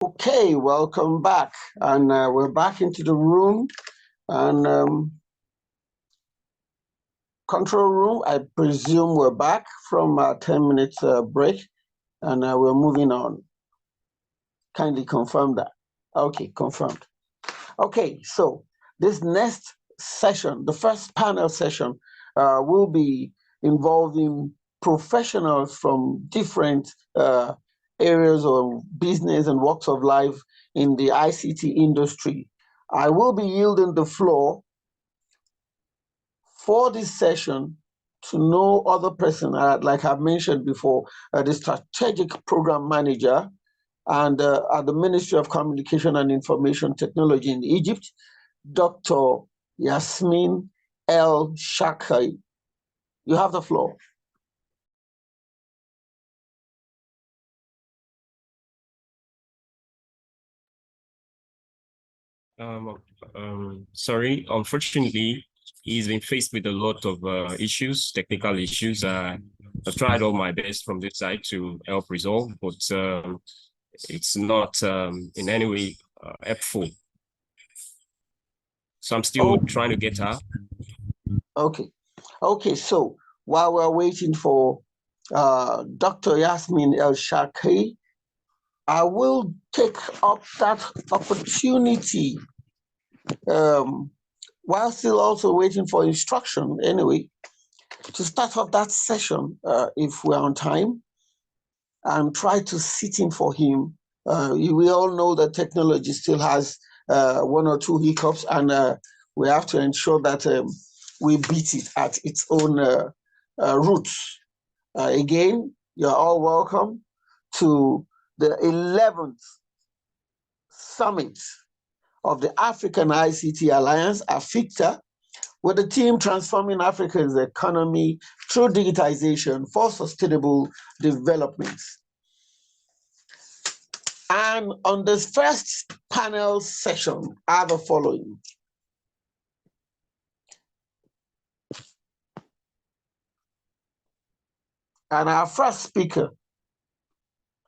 Okay, welcome back. And we're back into the room and control room. I presume we're back from a 10 minutes break and we're moving on. Kindly confirm that. Okay, confirmed. Okay, so this next session, the first panel session, will be involving professionals from different areas of business and walks of life in the ICT industry. I will be yielding the floor for this session to no other person, like I've mentioned before, the strategic program manager and at the Ministry of Communication and Information Technology in Egypt, Dr. Yasmin El Shakai. You have the floor. Sorry, unfortunately, he's been faced with a lot of issues, technical issues. I've tried all my best from this side to help resolve, but it's not in any way helpful. So I'm still trying to get her. Okay, so while we're waiting for Dr. Yasmin El Shakai, I will take up that opportunity while still also waiting for instruction anyway, to start off that session if we're on time and try to sit in for him. We all know that technology still has one or two hiccups and we have to ensure that we beat it at its own roots. Again, you're all welcome to the 11th Summit of the African ICT Alliance, AfICTA, with the team transforming Africa's economy through digitization for sustainable development. And on this first panel session are the following. And our first speaker,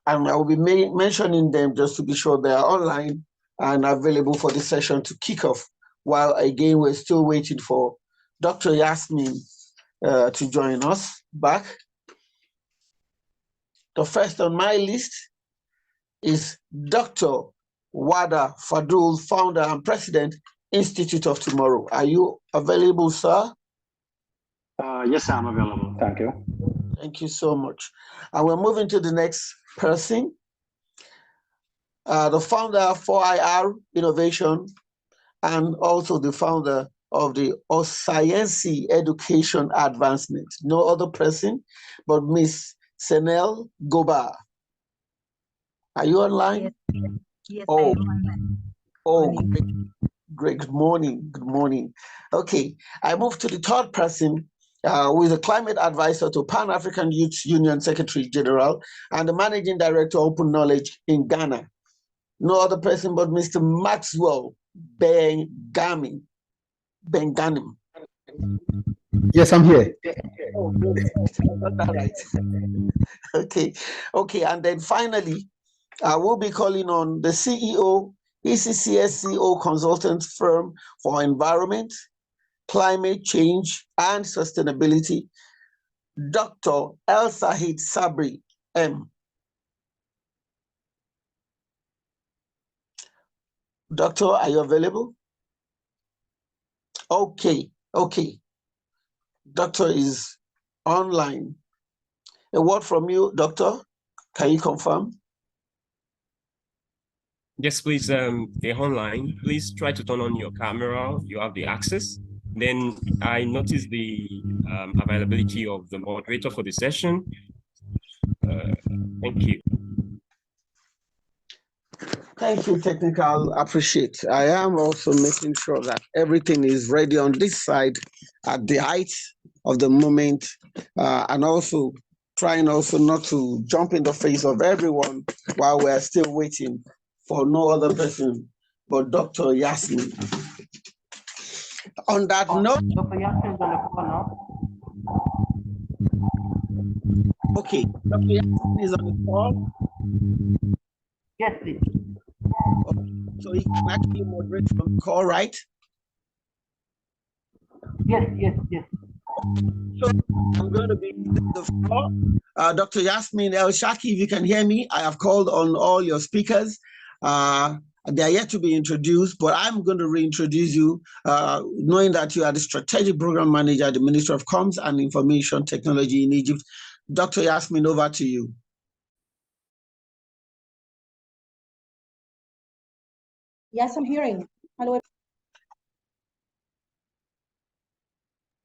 and I will be mentioning them just to be sure they are online and available for this session to kick off, while again, we're still waiting for Dr. Yasmin to join us back. The first on my list is Dr. Wada Fadul, founder and president, Institute of Tomorrow. Are you available, sir? Yes, I'm available. Thank you. Thank you so much. And we're moving to the next person, the founder of 4IR Innovation and also the founder of the Osciency Education Advancement. No other person but Miss Senel Goba. Are you online? Yes, oh, I am online. Great. Good morning. Good morning. Okay, I move to the third person, who is a climate advisor to Pan-African Youth Union Secretary General and the Managing Director of Open Knowledge in Ghana. No other person but Mr. Maxwell Benganim. Yes, I'm here. Oh, all right. Okay, and then finally, I will be calling on the CEO, ECCSCO consultant firm for environment, climate change, and sustainability, Dr. El Sahid Sabri, M. Doctor, are you available? Okay. Doctor is online. A word from you, Doctor. Can you confirm? Yes, please. They're online. Please try to turn on your camera. You have the access. Then I noticed the availability of the moderator for the session. Thank you. Thank you, Technical. Appreciate. I am also making sure that everything is ready on this side at the height of the moment, and also trying also not to jump in the face of everyone while we're still waiting for no other person but Dr. Yasmin. On that note, Dr. Yasmin is on the call now. Okay, Dr. Yasmin is on the call. Yes, please. So he can actually moderate from the call, right? Yes. So I'm going to be the floor. Dr. Yasmin El Shaki, if you can hear me, I have called on all your speakers. They are yet to be introduced, but I'm going to reintroduce you, knowing that you are the Strategic Program Manager at the Ministry of Comms and Information Technology in Egypt. Dr. Yasmin, over to you. Yes, I'm hearing. Hello.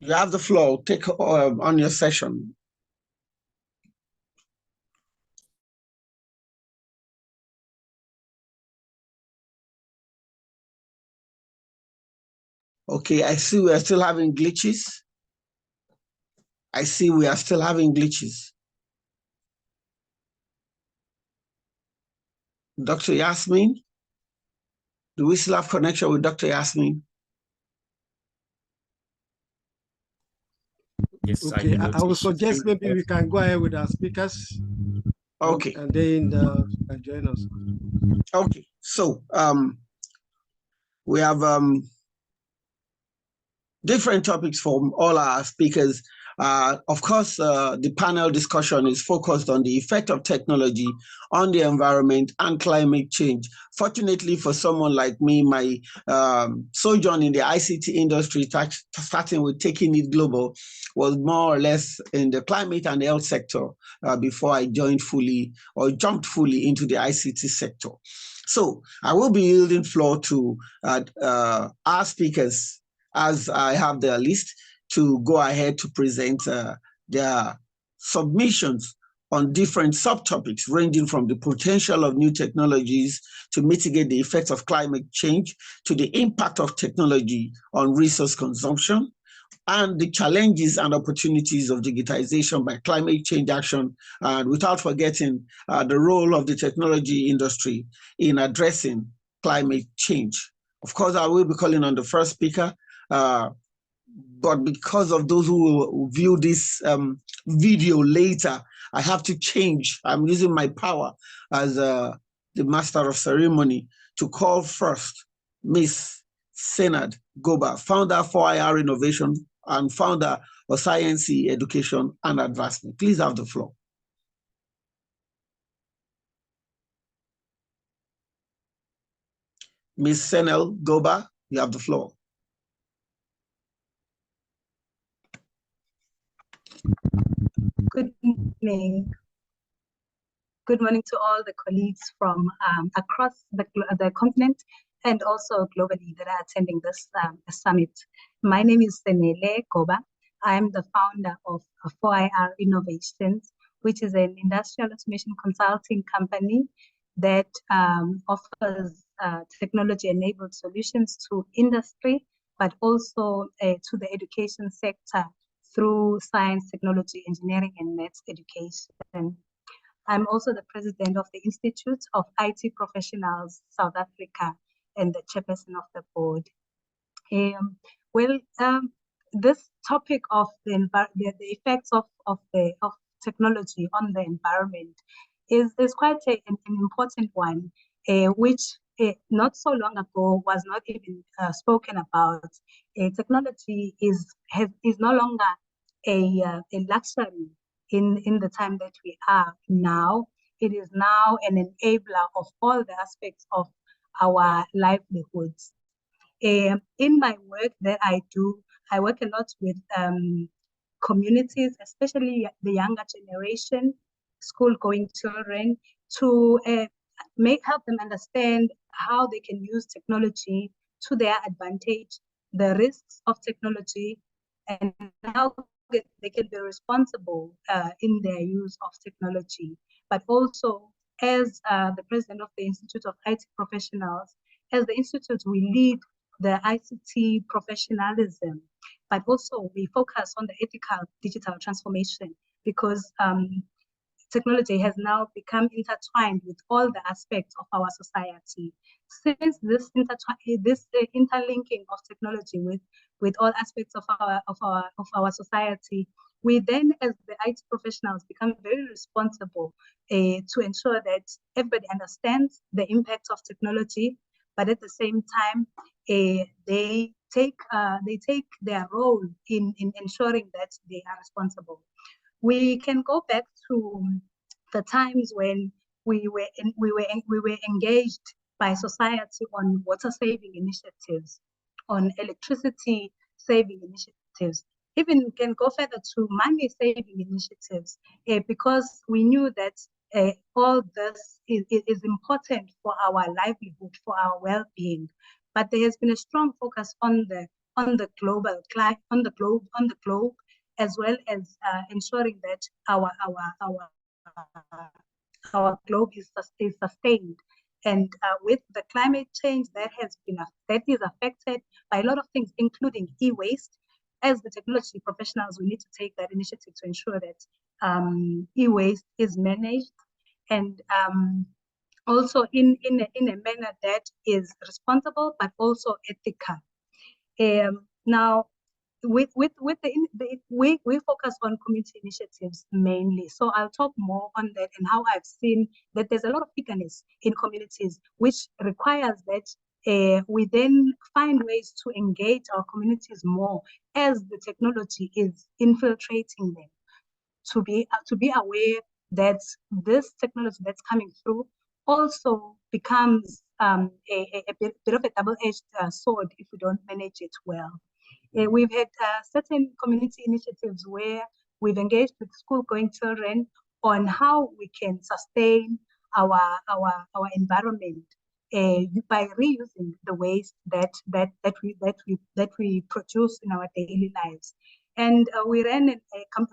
You have the floor. Take on your session. Okay, I see we are still having glitches. Dr. Yasmin, do we still have connection with Dr. Yasmin? Yes, Okay, I would suggest maybe we can go ahead with our speakers. Okay. And then can join us. Okay, so we have different topics from all our speakers. Of course, the panel discussion is focused on the effect of technology on the environment and climate change. Fortunately for someone like me, my sojourn in the ICT industry, starting with taking it global, was more or less in the climate and health sector before I joined fully or jumped fully into the ICT sector. So I will be yielding floor to our speakers, as I have their list, to go ahead to present their submissions on different subtopics, ranging from the potential of new technologies to mitigate the effects of climate change, to the impact of technology on resource consumption, and the challenges and opportunities of digitization by climate change action, and without forgetting the role of the technology industry in addressing climate change. Of course, I will be calling on the first speaker, but because of those who will view this video later, I have to change. I'm using my power as the master of ceremony to call first Miss Senad Goba, founder of 4IR Innovation and founder of Science Education and Advancement. Please have the floor. Miss Senel Goba, you have the floor. Good evening. Good morning to all the colleagues from across the continent and also globally that are attending this summit. My name is Senele Goba. I am the founder of 4IR Innovations, which is an industrial automation consulting company that offers technology-enabled solutions to industry, but also to the education sector through science, technology, engineering, and maths education. I'm also the president of the Institute of IT Professionals South Africa and the chairperson of the board. This topic of the effects of technology on the environment is quite an important one, which not so long ago was not even spoken about. Technology is no longer a luxury in the time that we are now. It is now an enabler of all the aspects of our livelihoods. In my work that I do, I work a lot with communities, especially the younger generation, school-going children, to help them understand how they can use technology to their advantage, the risks of technology, and how they can be responsible in their use of technology. But also, as the president of the Institute of IT Professionals, as the Institute, we lead the ICT professionalism, but also we focus on the ethical digital transformation, because technology has now become intertwined with all the aspects of our society. Since this interlinking of technology with all aspects of our society we then, as the IT professionals, become very responsible to ensure that everybody understands the impact of technology, but at the same time, they take their role in ensuring that they are responsible. We can go back to the times when we were engaged by society on water saving initiatives, on electricity saving initiatives. Even can go further to money saving initiatives, because we knew that all this is important for our livelihood, for our well-being. But there has been a strong focus on the global climate, on the globe, as well as ensuring that our globe is sustained. And with the climate change that is affected by a lot of things, including e-waste. As the technology professionals, we need to take that initiative to ensure that e-waste is managed, and also in a manner that is responsible but also ethical. Now, we focus on community initiatives mainly. So I'll talk more on that and how I've seen that there's a lot of eagerness in communities, which requires that we then find ways to engage our communities more as the technology is infiltrating them, to be aware that this technology that's coming through also becomes a bit of a double-edged sword if we don't manage it well. We've had certain community initiatives where we've engaged with school-going children on how we can sustain our environment by reusing the waste that we produce in our daily lives. And we ran a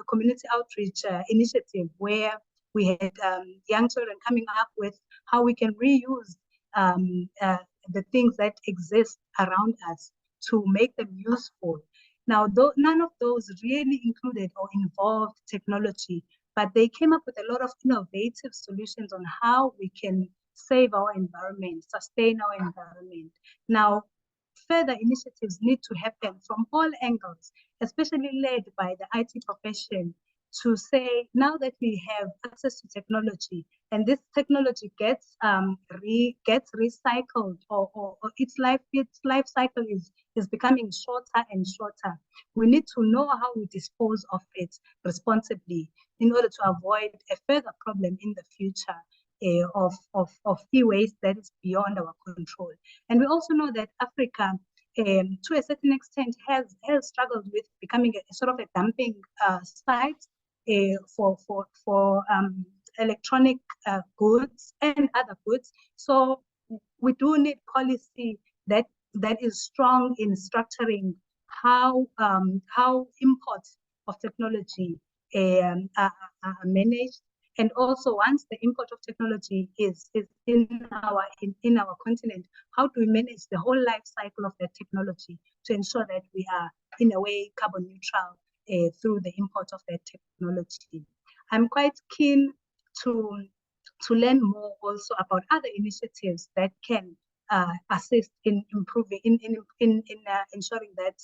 community outreach initiative where we had young children coming up with how we can reuse the things that exist around us to make them useful. Now, none of those really included or involved technology, but they came up with a lot of innovative solutions on how we can save our environment, sustain our environment. Now, further initiatives need to happen from all angles, especially led by the IT profession, to say, now that we have access to technology and this technology gets recycled, or its life cycle is becoming shorter and shorter, we need to know how we dispose of it responsibly in order to avoid a further problem in the future of e-waste that is beyond our control. And we also know that Africa, to a certain extent, has struggled with becoming a sort of a dumping site for electronic goods and other goods. So we do need policy that is strong in structuring how imports of technology are managed. And also, once the import of technology is in our continent, how do we manage the whole life cycle of that technology to ensure that we are, in a way, carbon neutral through the import of that technology? I'm quite keen to learn more also about other initiatives that can assist in improving, in ensuring that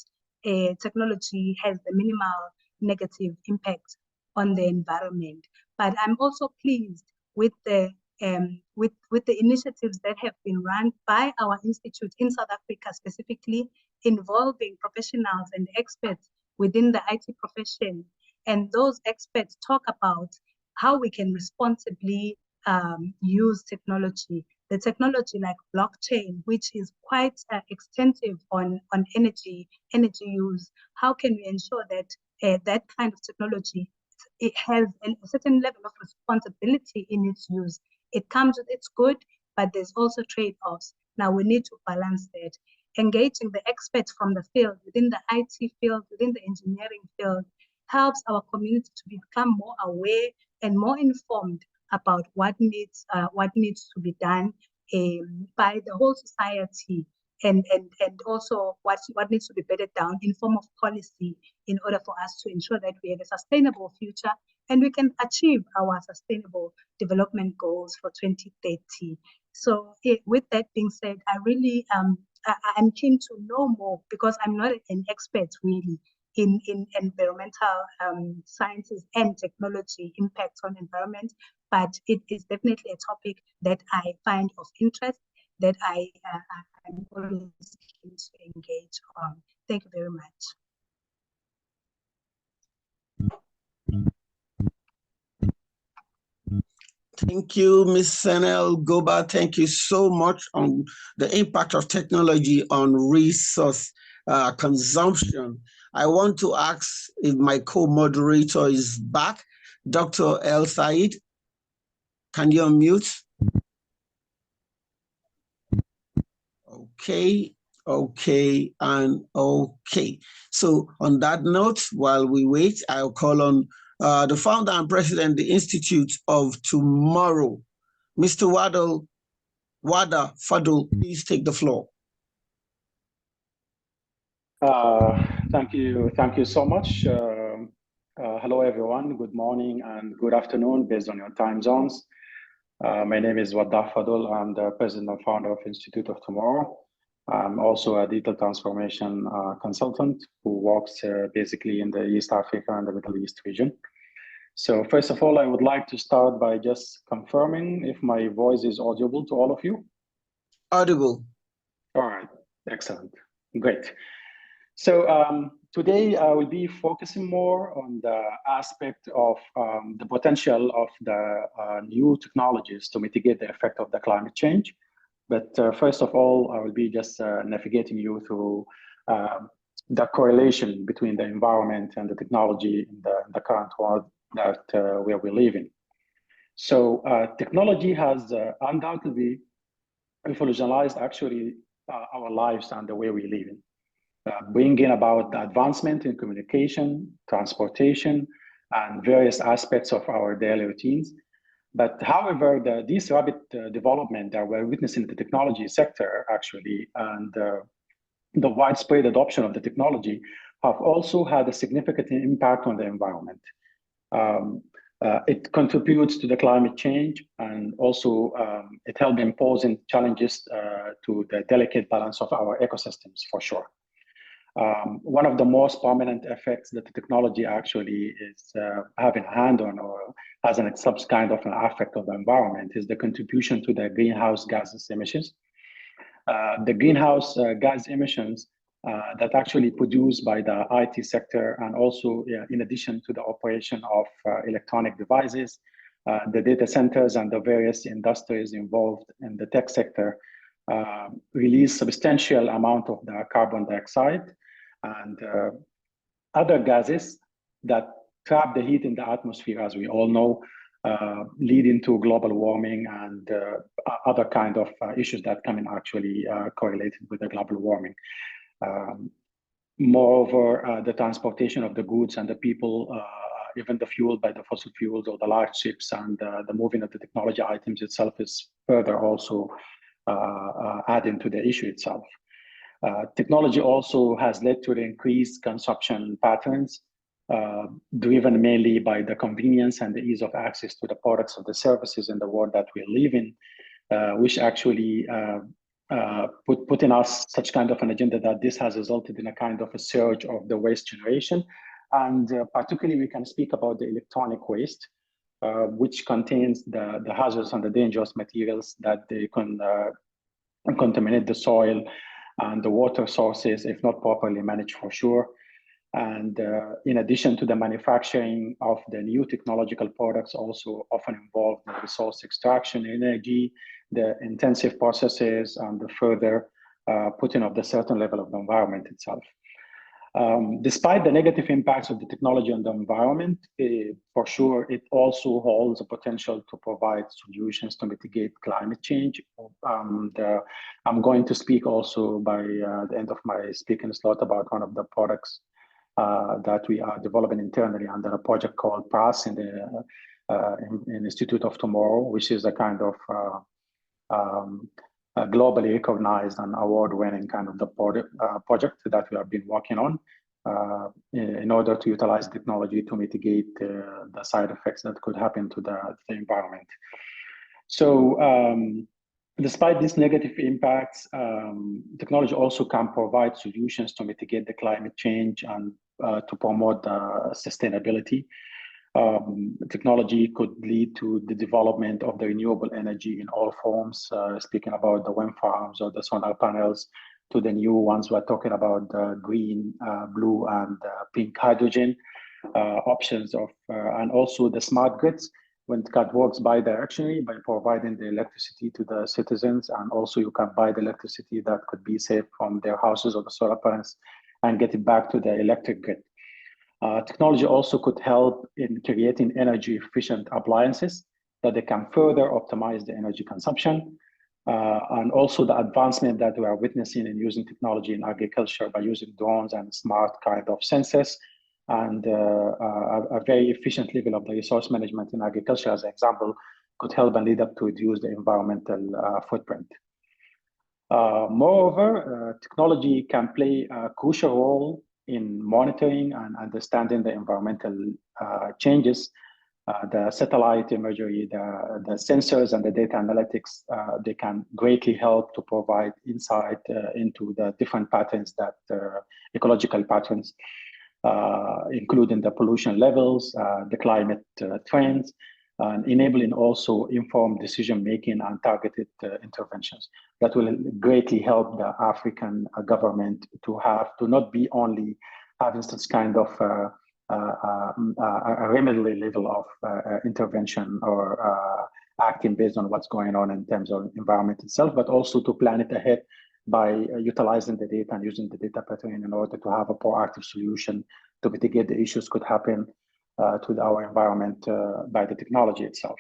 technology has the minimal negative impact on the environment. But I'm also pleased with the initiatives that have been run by our institute in South Africa, specifically involving professionals and experts within the IT profession. And those experts talk about how we can responsibly use technology. The technology like blockchain, which is quite extensive on energy use. How can we ensure that that kind of technology, it has a certain level of responsibility in its use? It comes with its good, but there's also trade-offs. Now we need to balance that. Engaging the experts from the field, within the IT field, within the engineering field, helps our community to become more aware and more informed about what needs to be done by the whole society, and also what needs to be bedded down in form of policy in order for us to ensure that we have a sustainable future and we can achieve our sustainable development goals for 2030. So with that being said, I really I'm keen to know more, because I'm not an expert really. in environmental sciences and technology impacts on environment, but it is definitely a topic that I find of interest, that I'm always keen to engage on. Thank you very much. Thank you, Ms. Senel Goba. Thank you so much on the impact of technology on resource consumption. I want to ask if my co-moderator is back. Dr. El Said, can you unmute? Okay, and okay. So on that note, while we wait, I'll call on the founder and president of the Institute of Tomorrow, Mr. Wada Fadul, please take the floor. Thank you so much. Hello, everyone. Good morning and good afternoon, based on your time zones. My name is Wada Fadul. I'm the president and founder of Institute of Tomorrow. I'm also a digital transformation consultant who works basically in the East Africa and the Middle East region. So first of all, I would like to start by just confirming if my voice is audible to all of you. Audible. All right, excellent, great. So today I will be focusing more on the aspect of the potential of the new technologies to mitigate the effect of the climate change. But first of all, I will be just navigating you through the correlation between the environment and the technology in the current world that where we live in. So technology has undoubtedly revolutionized actually our lives and the way we live in. Bringing about the advancement in communication, transportation, and various aspects of our daily routines. But however, this rapid development that we're witnessing in the technology sector actually, and the widespread adoption of the technology have also had a significant impact on the environment. It contributes to the climate change, and also it helps imposing challenges to the delicate balance of our ecosystems for sure. One of the most prominent effects that the technology actually is having a hand on, or has some kind of an effect of the environment, is the contribution to the greenhouse gases emissions. The greenhouse gas emissions that actually produced by the IT sector, and also in addition to the operation of electronic devices, the data centers and the various industries involved in the tech sector release substantial amount of the carbon dioxide and other gases that trap the heat in the atmosphere, as we all know, leading to global warming and other kind of issues that come in actually correlated with the global warming. Moreover, the transportation of the goods and the people, even the fuel by the fossil fuels or the large ships, and the moving of the technology items itself is further also adding to the issue itself. Technology also has led to the increased consumption patterns, driven mainly by the convenience and the ease of access to the products or the services in the world that we live in, which actually put in us such kind of an agenda that this has resulted in a kind of a surge of the waste generation. And particularly we can speak about the electronic waste, which contains the hazardous and the dangerous materials that they can contaminate the soil and the water sources if not properly managed for sure. And in addition to the manufacturing of the new technological products, also often involve the resource extraction, energy, the intensive processes, and the further putting of the certain level of the environment itself. Despite the negative impacts of the technology on the environment, for sure, it also holds a potential to provide solutions to mitigate climate change. I'm going to speak also by the end of my speaking slot about one of the products that we are developing internally under a project called PRAS in the Institute of Tomorrow, which is a kind of globally recognized and award-winning kind of the project that we have been working on in order to utilize technology to mitigate the side effects that could happen to the environment. So despite these negative impacts, technology also can provide solutions to mitigate the climate change and to promote sustainability. Technology could lead to the development of the renewable energy in all forms, speaking about the wind farms or the solar panels, to the new ones we're talking about, the green, blue, and pink hydrogen options of, and also the smart grids, when it works bi-directionally by providing the electricity to the citizens, and also you can buy the electricity that could be saved from their houses or the solar panels and get it back to the electric grid. Technology also could help in creating energy efficient appliances that they can further optimize the energy consumption. And also the advancement that we are witnessing in using technology in agriculture by using drones and smart kind of sensors, and a very efficient level of the resource management in agriculture, as an example, could help and lead up to reduce the environmental footprint. Moreover, technology can play a crucial role in monitoring and understanding the environmental changes. The satellite imagery, the sensors and the data analytics, they can greatly help to provide insight into the different patterns that ecological patterns, including the pollution levels, the climate trends, and enabling also informed decision-making and targeted interventions that will greatly help the African government to not be only having such kind of a remedial level of intervention or acting based on what's going on in terms of environment itself, but also to plan it ahead by utilizing the data and using the data pattern in order to have a proactive solution to mitigate the issues could happen to our environment by the technology itself.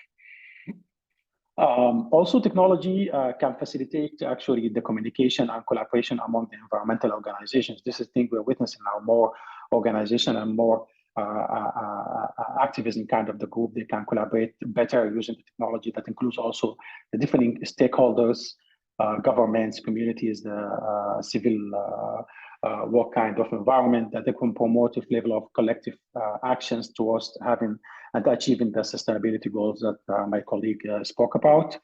Also, technology can facilitate actually the communication and collaboration among the environmental organizations. This is thing we're witnessing now, more organization and more activism kind of the group. They can collaborate better using the technology that includes also the different stakeholders, governments, communities, the civil work kind of environment that they can promote a level of collective actions towards having and achieving the sustainability goals that my colleague spoke about.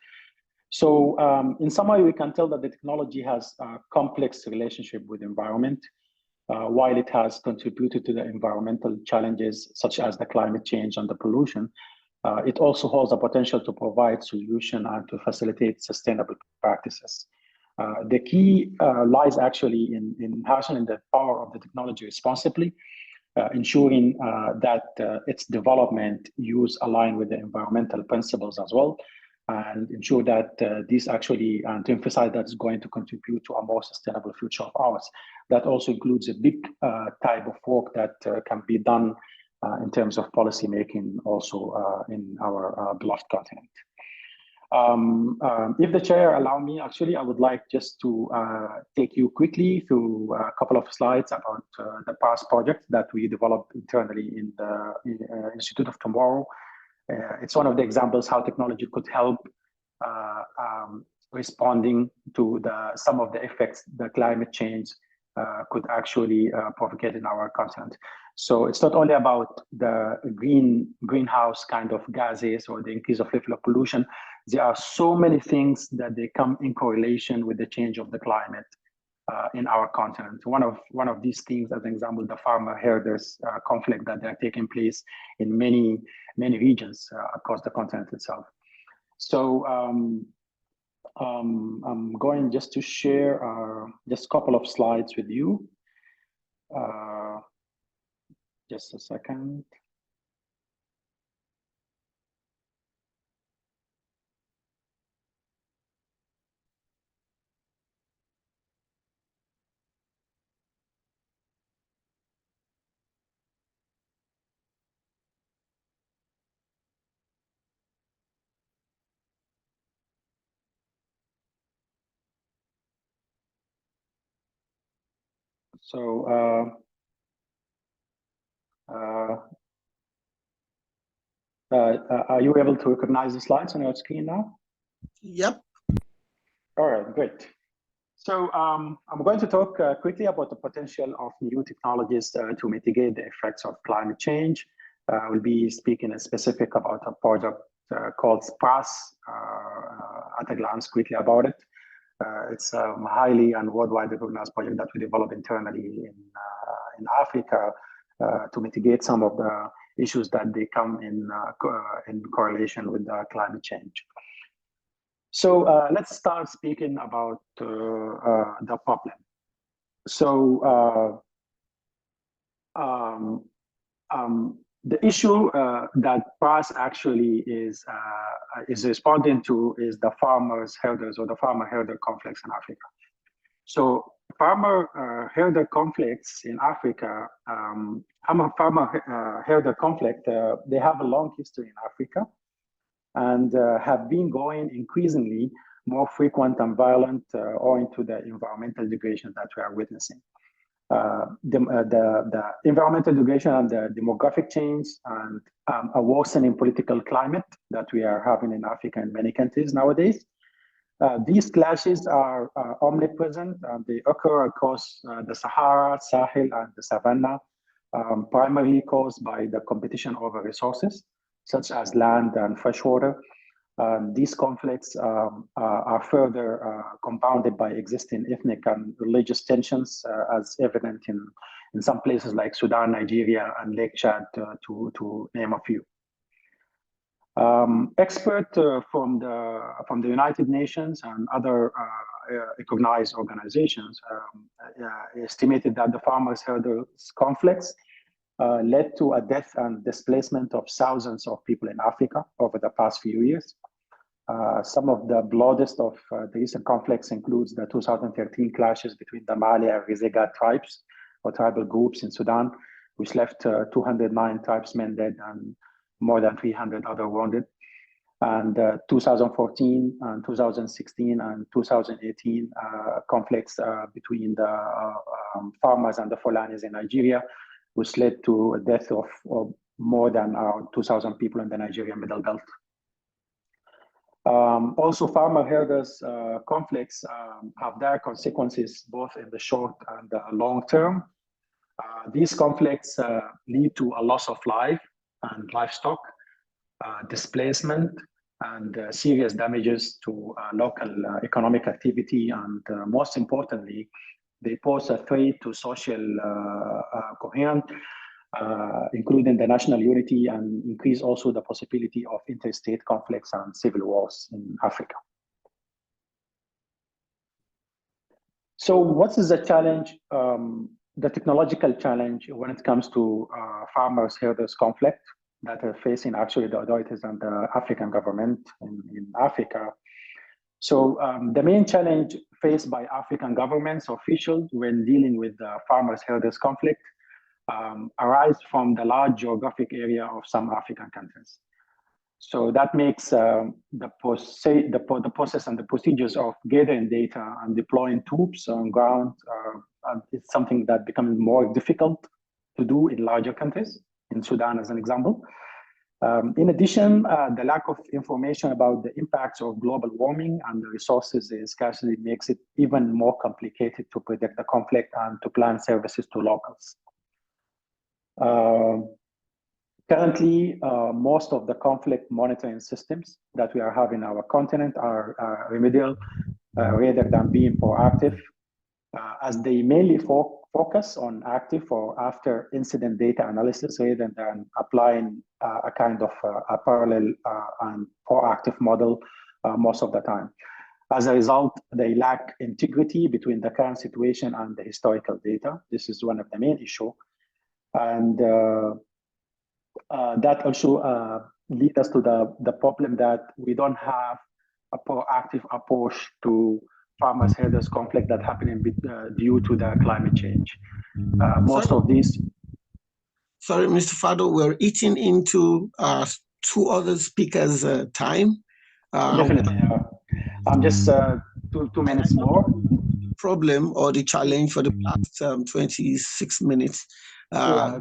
So in summary, we can tell that the technology has a complex relationship with the environment. While it has contributed to the environmental challenges such as the climate change and the pollution, it also holds the potential to provide solutions and to facilitate sustainable practices. The key lies actually in harnessing the power of the technology responsibly, ensuring that its development use align with the environmental principles as well, and ensure that these actually, and to emphasize that it's going to contribute to a more sustainable future of ours. That also includes a big type of work that can be done in terms of policy making also in our beloved continent. If the chair allow me, actually, I would like just to take you quickly through a couple of slides about the past project that we developed internally in the Institute of Tomorrow. It's one of the examples how technology could help responding to some of the effects that climate change could actually propagate in our continent. So it's not only about the greenhouse kind of gases or the increase of level of pollution. There are so many things that they come in correlation with the change of the climate in our continent. One of these things, as an example, the farmer-herders conflict that are taking place in many regions across the continent itself. So I'm going just to share just a couple of slides with you. Just a second. So are you able to recognize the slides on your screen now? Yep. All right, great. So I'm going to talk quickly about the potential of new technologies to mitigate the effects of climate change. We'll be speaking specific about a project called SPRAS, at a glance quickly about it. It's a highly and worldwide recognized project that we developed internally in Africa to mitigate some of the issues that they come in correlation with climate change. So let's start speaking about the problem. So the issue that PRAS actually is responding to is the farmers-herders or the farmer-herder conflicts in Africa. So farmer-herder conflicts in Africa, farmer-herder conflict, they have a long history in Africa and have been going increasingly more frequent and violent owing to the environmental degradation that we are witnessing. The environmental degradation and the demographic change and a worsening political climate that we are having in Africa in many countries nowadays. These clashes are omnipresent and they occur across the Sahara, Sahel, and the Savannah, primarily caused by the competition over resources, such as land and fresh water. These conflicts are further compounded by existing ethnic and religious tensions, as evident in some places like Sudan, Nigeria, and Lake Chad, to name a few. Experts from the United Nations and other recognized organizations estimated that the farmers-herders conflicts led to a death and displacement of thousands of people in Africa over the past few years. Some of the bloodiest of the recent conflicts includes the 2013 clashes between the Mali and Rizega tribes or tribal groups in Sudan, which left 209 tribesmen dead and more than 300 other wounded. And 2014 and 2016 and 2018 conflicts between the farmers and the Fulanis in Nigeria, which led to a death of more than 2,000 people in the Nigerian Middle Belt. Also, farmer-herders conflicts have dire consequences both in the short and the long term. These conflicts lead to a loss of life and livestock, displacement, and serious damages to local economic activity, and most importantly, they pose a threat to social coherence, including the national unity, and increase also the possibility of interstate conflicts and civil wars in Africa. So what is the challenge, the technological challenge when it comes to farmers-herders conflict that are facing actually the authorities and the African government in Africa? So the main challenge faced by African governments officials when dealing with the farmers-herders conflict arise from the large geographic area of some African countries. So that makes the process and the procedures of gathering data and deploying troops on ground, it's something that becomes more difficult to do in larger countries, in Sudan as an example. In addition, the lack of information about the impacts of global warming and the resources scarcity makes it even more complicated to predict the conflict and to plan services to locals. Currently, most of the conflict monitoring systems that we are having in our continent are remedial rather than being proactive, as they mainly focus on active or after incident data analysis rather than applying a kind of a parallel and proactive model most of the time. As a result, they lack integrity between the current situation and the historical data. This is one of the main issues. And that also leads us to the problem that we don't have a proactive approach to farmers-herders conflict that happening due to the climate change. Most of these. Sorry, Mr. Fado, we're eating into two other speakers' time. Definitely. I'm just 2 minutes more. Problem or the challenge for the past 26 minutes. Yeah.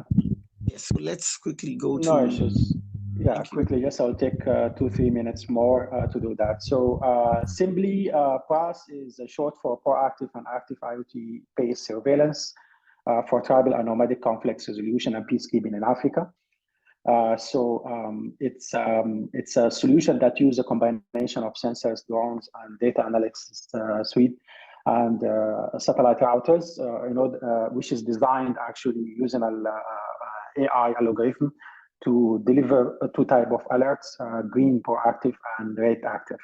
Yes, so let's quickly go to. No issues. Yeah, quickly. Yes, I'll take 2-3 minutes more to do that. So simply, PRAS is short for Proactive and Active IoT-based surveillance for tribal and nomadic conflict resolution and peacekeeping in Africa. It's a solution that uses a combination of sensors, drones, and data analytics suite and satellite routers, which is designed actually using a AI algorithm to deliver two type of alerts, green proactive and red active.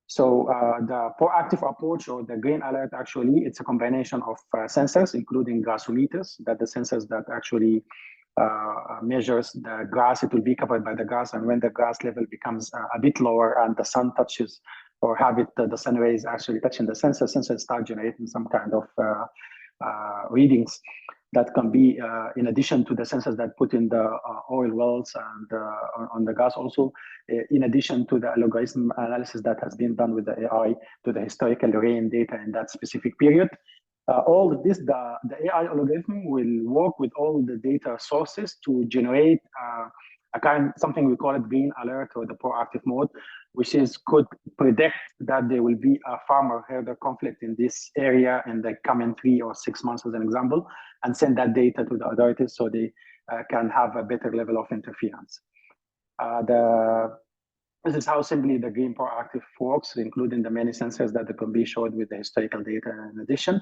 So the proactive approach, or the green alert, actually, it's a combination of sensors, including grassometers, that the sensors that actually measures the grass. It will be covered by the grass, and when the grass level becomes a bit lower and the sun touches, or have it, the sun rays actually touching the sensors start generating some kind of readings that can be in addition to the sensors that put in the oil wells and on the gas also, in addition to the algorithm analysis that has been done with the AI to the historical rain data in that specific period. All of this, the AI algorithm will work with all the data sources to generate something we call it green alert, or the proactive mode, which could predict that there will be a farmer-herder conflict in this area in the coming 3 or 6 months, as an example, and send that data to the authorities so they can have a better level of interference. This is how simply the green proactive works, including the many sensors that can be showed with the historical data in addition.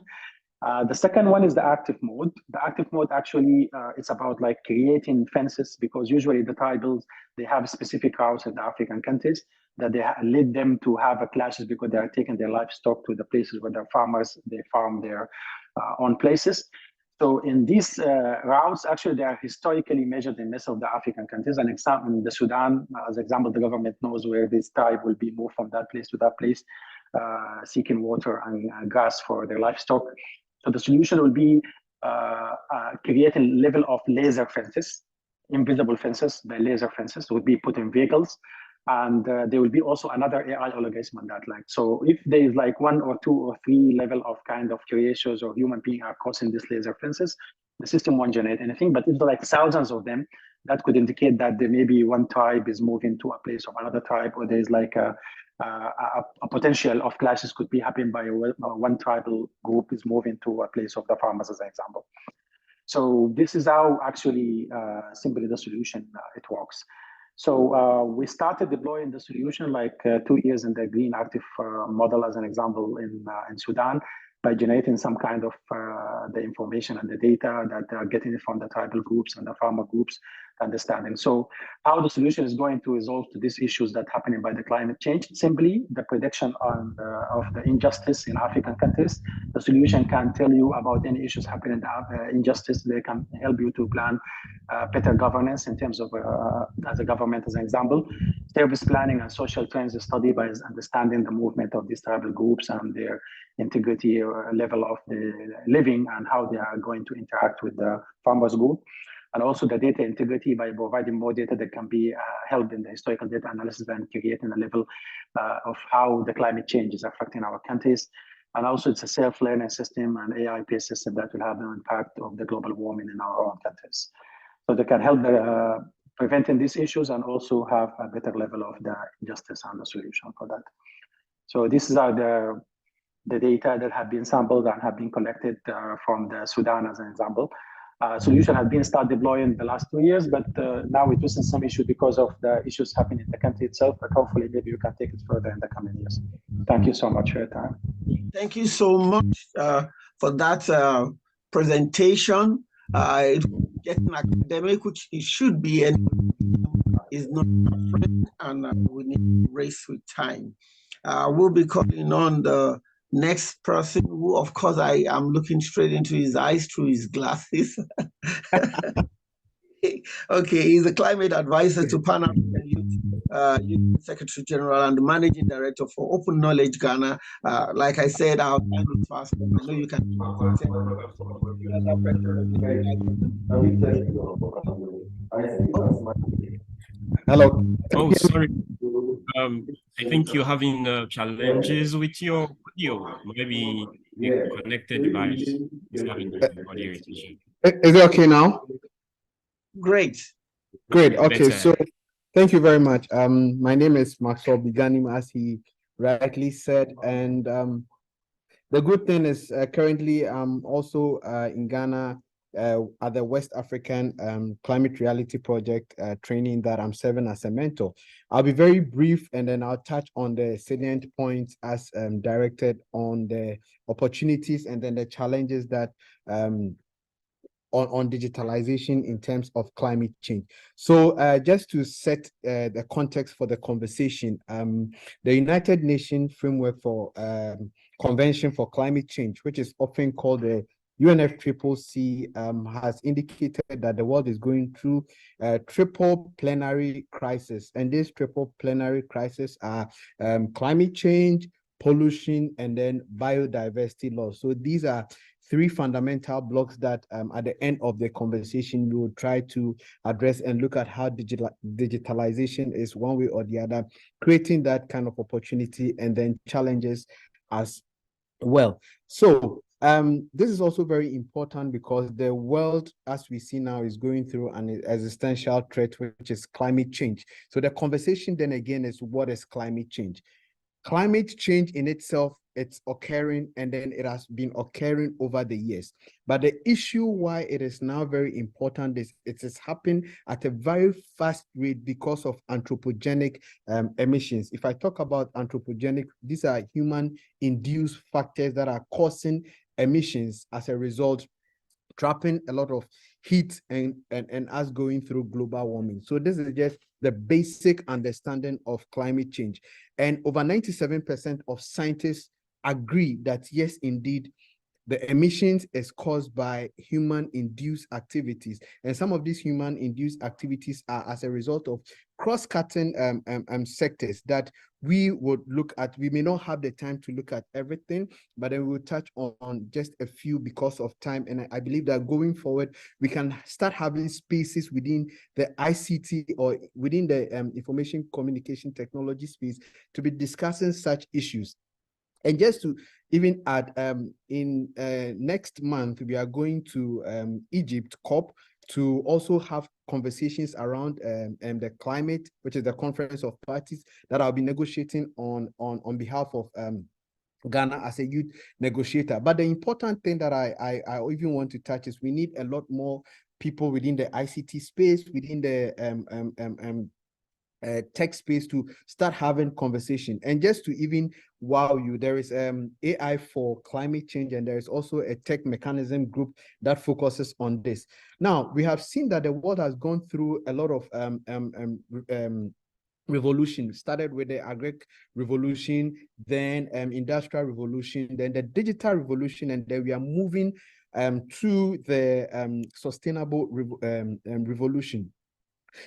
The second one is the active mode. The active mode actually, it's about like creating fences, because usually the tribals, they have specific routes in the African countries that they lead them to have a clashes, because they are taking their livestock to the places where the farmers, they farm their own places. So in these routes, actually, they are historically measured in most of the African countries. An example, in the Sudan, as example, the government knows where this tribe will be moved from that place to that place, seeking water and grass for their livestock. So the solution will be creating level of laser fences, invisible fences, the laser fences will be put in vehicles. And there will be also another AI algorithm on that. Like, so if there is like 1 or 2 or 3 level of kind of creatures or human being are crossing these laser fences, the system won't generate anything. But if there are like thousands of them, that could indicate that there may be one tribe is moving to a place of another tribe, or there's like a potential of clashes could be happening by one tribal group is moving to a place of the farmers, as an example. So this is how actually simply the solution it works. So we started deploying the solution like 2 years in the green active model, as an example, in Sudan, by generating some kind of the information and the data that they are getting from the tribal groups and the farmer groups understanding. So how the solution is going to resolve to these issues that happening by the climate change, simply the prediction on of the injustice in African countries. The solution can tell you about any issues happening in the injustice. They can help you to plan better governance in terms of, as a government, as an example, service planning and social trends study by understanding the movement of these tribal groups and their integrity level of the living and how they are going to interact with the farmers group. And also the data integrity by providing more data that can be held in the historical data analysis and creating a level of how the climate change is affecting our countries. And also it's a self-learning system and AI-based system that will have an impact of the global warming in our own countries. So they can help preventing these issues and also have a better level of the justice and the solution for that. So these are the data that have been sampled and have been collected from the Sudan, as an example. Solution has been started deploying the last 2 years, but now it faces some issues because of the issues happening in the country itself. But hopefully, maybe you can take it further in the coming years. Thank you so much for your time. Thank you so much for that presentation. Getting academic, which it should be, and is not a friend, and we need to race with time. We'll be calling on the next person, who, of course, I am looking straight into his eyes through his glasses. Okay, he's a climate advisor to Pan African Youth Secretary General and the Managing Director for Open Knowledge Ghana. Like I said, our time is fast. I know you can. Hello. Oh, sorry. I think you're having challenges with your audio. Maybe the connected device is having audio issue. Is it okay now? Great. Great. Okay. Better. So thank you very much. My name is Maxwell Biganim, as he rightly said. And the good thing is currently I'm also in Ghana at the West African Climate Reality Project training that I'm serving as a mentor. I'll be very brief, and then I'll touch on the salient points as directed on the opportunities and then the challenges that on digitalization in terms of climate change. So just to set the context for the conversation, the United Nations Framework for Convention for Climate Change, which is often called the UNFCCC, has indicated that the world is going through a triple planetary crisis. And this triple planetary crisis are climate change, pollution, and then biodiversity loss. So these are three fundamental blocks that at the end of the conversation, we will try to address and look at how digitalization is one way or the other, creating that kind of opportunity and then challenges as well. So this is also very important because the world, as we see now, is going through an existential threat, which is climate change. So the conversation then again is, what is climate change? Climate change in itself, it's occurring, and then it has been occurring over the years. But the issue why it is now very important is it is happening at a very fast rate because of anthropogenic emissions. If I talk about anthropogenic, these are human-induced factors that are causing emissions as a result, trapping a lot of heat and us going through global warming. So this is just the basic understanding of climate change. And over 97% of scientists agree that yes, indeed, the emissions is caused by human-induced activities. And some of these human-induced activities are as a result of cross-cutting sectors that we would look at. We may not have the time to look at everything, but then we'll touch on just a few because of time. And I believe that going forward, we can start having spaces within the ICT or within the information communication technology space to be discussing such issues. And just to even add, in next month, we are going to Egypt COP to also have conversations around the climate, which is the conference of parties that I'll be negotiating on behalf of Ghana as a youth negotiator. But the important thing that I even want to touch is we need a lot more people within the ICT space, within the tech space to start having conversation. And just to even wow you, there is AI for climate change, and there is also a tech mechanism group that focuses on this. Now, we have seen that the world has gone through a lot of revolution. Started with the agri revolution, then industrial revolution, then the digital revolution, and then we are moving to the sustainable revolution.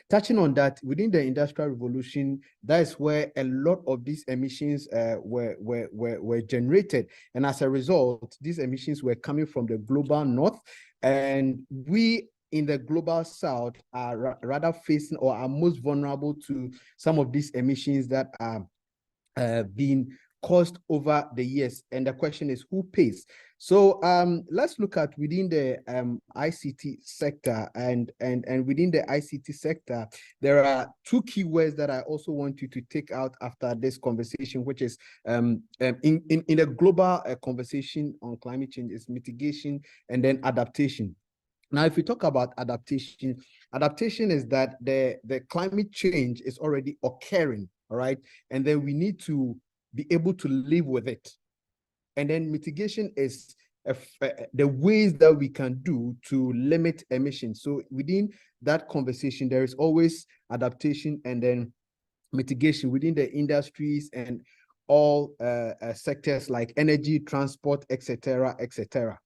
Touching on that, within the industrial revolution, that is where a lot of these emissions were generated. And as a result, these emissions were coming from the global north, and we in the global south are rather facing or are most vulnerable to some of these emissions that are being caused over the years. And the question is, who pays? So let's look at within the ICT sector, and within the ICT sector, there are two keywords that I also want you to take out after this conversation, which is in a global conversation on climate change, is mitigation and then adaptation. Now, if we talk about adaptation, adaptation is that the climate change is already occurring, all right? And then we need to be able to live with it. And then mitigation is the ways that we can do to limit emissions. So within that conversation, there is always adaptation and then mitigation within the industries and all sectors like energy, transport, etc., etc.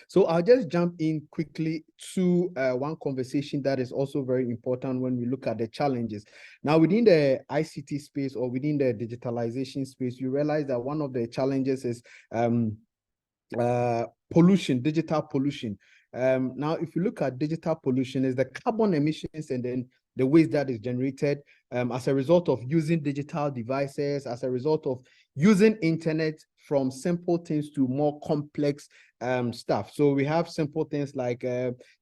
So I'll just jump in quickly to one conversation that is also very important when we look at the challenges. Now, within the ICT space or within the digitalization space, you realize that one of the challenges is pollution, digital pollution. Now, if you look at digital pollution, is the carbon emissions and then the waste that is generated as a result of using digital devices, as a result of using internet, from simple things to more complex stuff. So we have simple things like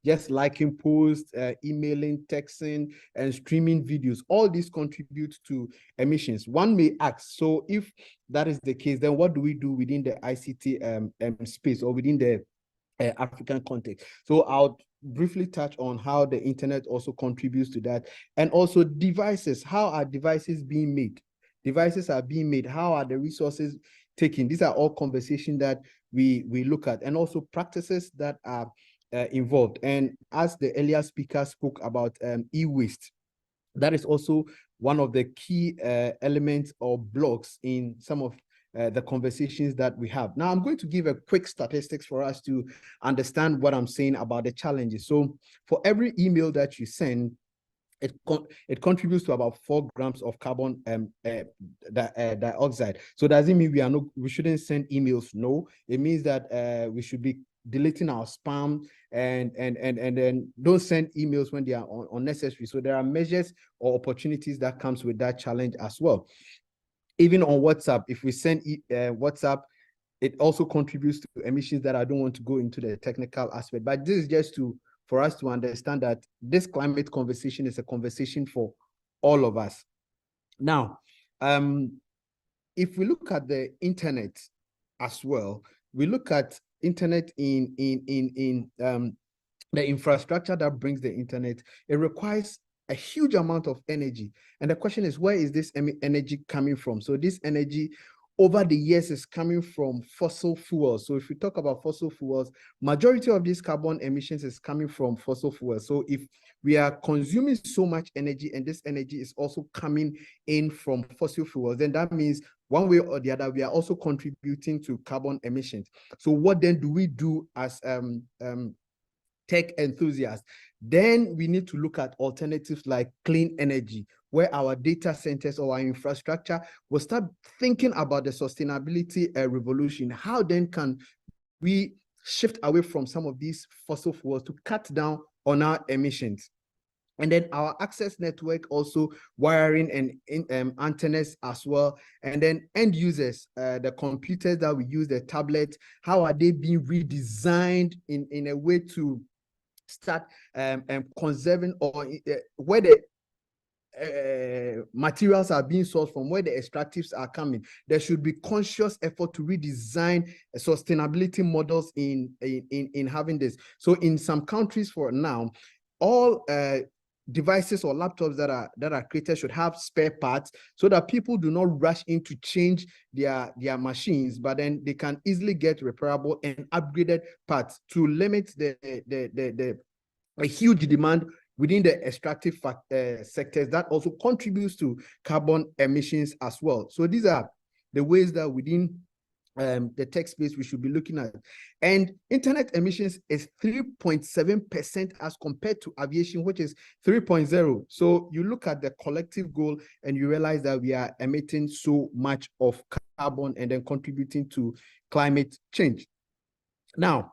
just liking posts, emailing, texting, and streaming videos. All these contribute to emissions. One may ask, so if that is the case, then what do we do within the ICT space or within the African context? So I'll briefly touch on how the internet also contributes to that, and also devices. How are devices being made? Devices are being made. How are the resources taken? These are all conversations that we look at, and also practices that are involved. And as the earlier speaker spoke about e-waste, that is also one of the key elements or blocks in some of the conversations that we have. Now, I'm going to give a quick statistics for us to understand what I'm saying about the challenges. So for every email that you send, it contributes to about 4 grams of carbon dioxide. So does it mean we shouldn't send emails? No, it means that we should be deleting our spam and then don't send emails when they are unnecessary. So there are measures or opportunities that comes with that challenge as well. Even on WhatsApp, if we send WhatsApp, it also contributes to emissions that I don't want to go into the technical aspect. But this is just for us to understand that this climate conversation is a conversation for all of us. Now, if we look at the internet as well, we look at internet in the infrastructure that brings the internet, it requires a huge amount of energy. And the question is, where is this energy coming from? So this energy over the years is coming from fossil fuels. So if we talk about fossil fuels, majority of these carbon emissions is coming from fossil fuels. So if we are consuming so much energy and this energy is also coming in from fossil fuels, then that means one way or the other, we are also contributing to carbon emissions. So what then do we do as tech enthusiasts? Then we need to look at alternatives like clean energy, where our data centers or our infrastructure will start thinking about the sustainability revolution. How then can we shift away from some of these fossil fuels to cut down on our emissions? And then our access network, also wiring and antennas as well. And then end users, the computers that we use, the tablets, how are they being redesigned in a way to start conserving, or where the materials are being sourced from, where the extractives are coming. There should be conscious effort to redesign sustainability models in having this. So in some countries for now, all devices or laptops that are created should have spare parts so that people do not rush in to change their machines, but then they can easily get repairable and upgraded parts to limit a huge demand within the extractive sectors that also contributes to carbon emissions as well. So these are the ways that within the tech space we should be looking at. And internet emissions is 3.7% as compared to aviation, which is 3.0. So you look at the collective goal and you realize that we are emitting so much of carbon and then contributing to climate change. Now,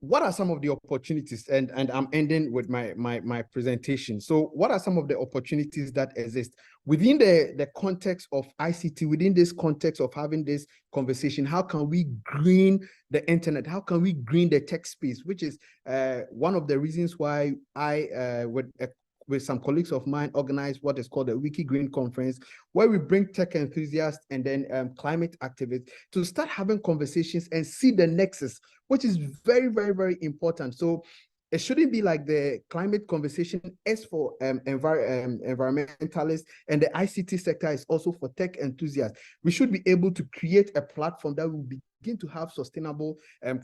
what are some of the opportunities? And I'm ending with my presentation. So what are some of the opportunities that exist within the context of ICT, within this context of having this conversation? How can we green the internet? How can we green the tech space? Which is one of the reasons why I with some colleagues of mine, organize what is called the Wiki Green Conference, where we bring tech enthusiasts and then climate activists to start having conversations and see the nexus, which is very, very, very important. So it shouldn't be like the climate conversation is for environmentalists, and the ICT sector is also for tech enthusiasts. We should be able to create a platform that will begin to have sustainable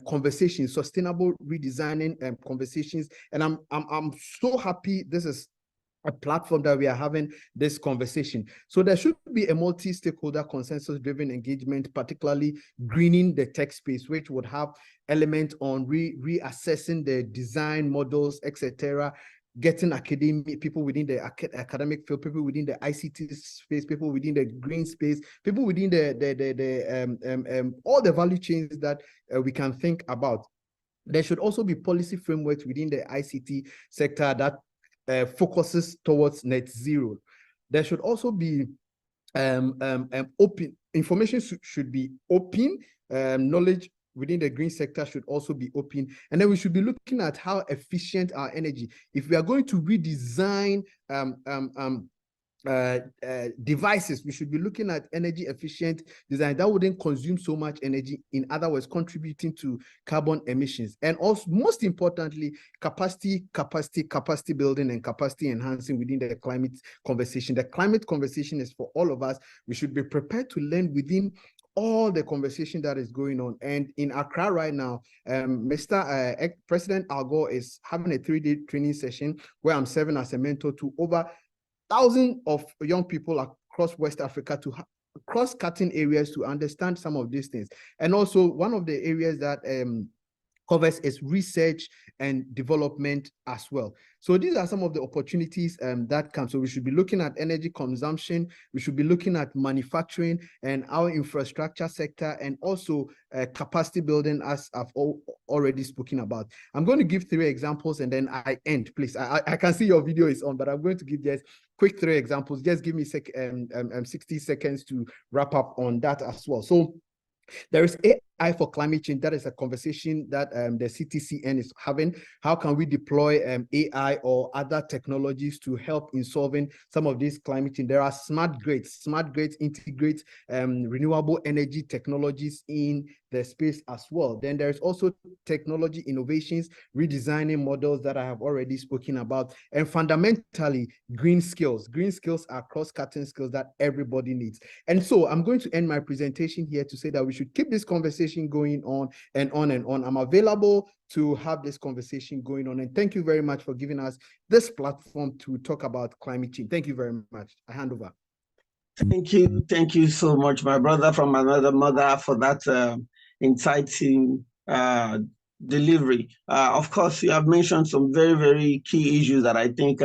conversations, sustainable redesigning conversations. And I'm so happy this is a platform that we are having this conversation. So there should be a multi-stakeholder consensus-driven engagement, particularly greening the tech space, which would have elements on reassessing the design models, etc., getting academic people within the academic field, people within the ICT space, people within the green space, people within all the value chains that we can think about. There should also be policy frameworks within the ICT sector that focuses towards net zero. There should also be open information should be open. Knowledge within the green sector should also be open. And then we should be looking at how efficient our energy. If we are going to redesign devices, we should be looking at energy efficient design that wouldn't consume so much energy, in other words, contributing to carbon emissions. And also, most importantly, capacity building and capacity enhancing within the climate conversation. The climate conversation is for all of us. We should be prepared to learn within all the conversation that is going on. And in Accra right now, President Al Gore is having a 3-day training session where I'm serving as a mentor to over thousands of young people across West Africa to cross-cutting areas to understand some of these things. And also one of the areas that covers is research and development as well. So these are some of the opportunities that come. So we should be looking at energy consumption, we should be looking at manufacturing and our infrastructure sector, and also capacity building, as I've already spoken about. I'm going to give 3 examples and then I end, please. I can see your video is on, but I'm going to give just quick 3 examples. Just give me 60 seconds to wrap up on that as well. So there is AI for climate change. That is a conversation that the CTCN is having. How can we deploy AI or other technologies to help in solving some of these climate change? There are smart grids. Smart grids integrate renewable energy technologies in the space as well. Then there's also technology innovations, redesigning models that I have already spoken about, and fundamentally green skills. Green skills are cross-cutting skills that everybody needs. And so I'm going to end my presentation here to say that we should keep this conversation going on and on and on. I'm available to have this conversation going on. And thank you very much for giving us this platform to talk about climate change. Thank you very much. I hand over. Thank you. Thank you so much, my brother from another mother, for that inciting delivery. Of course, you have mentioned some very, very key issues that I think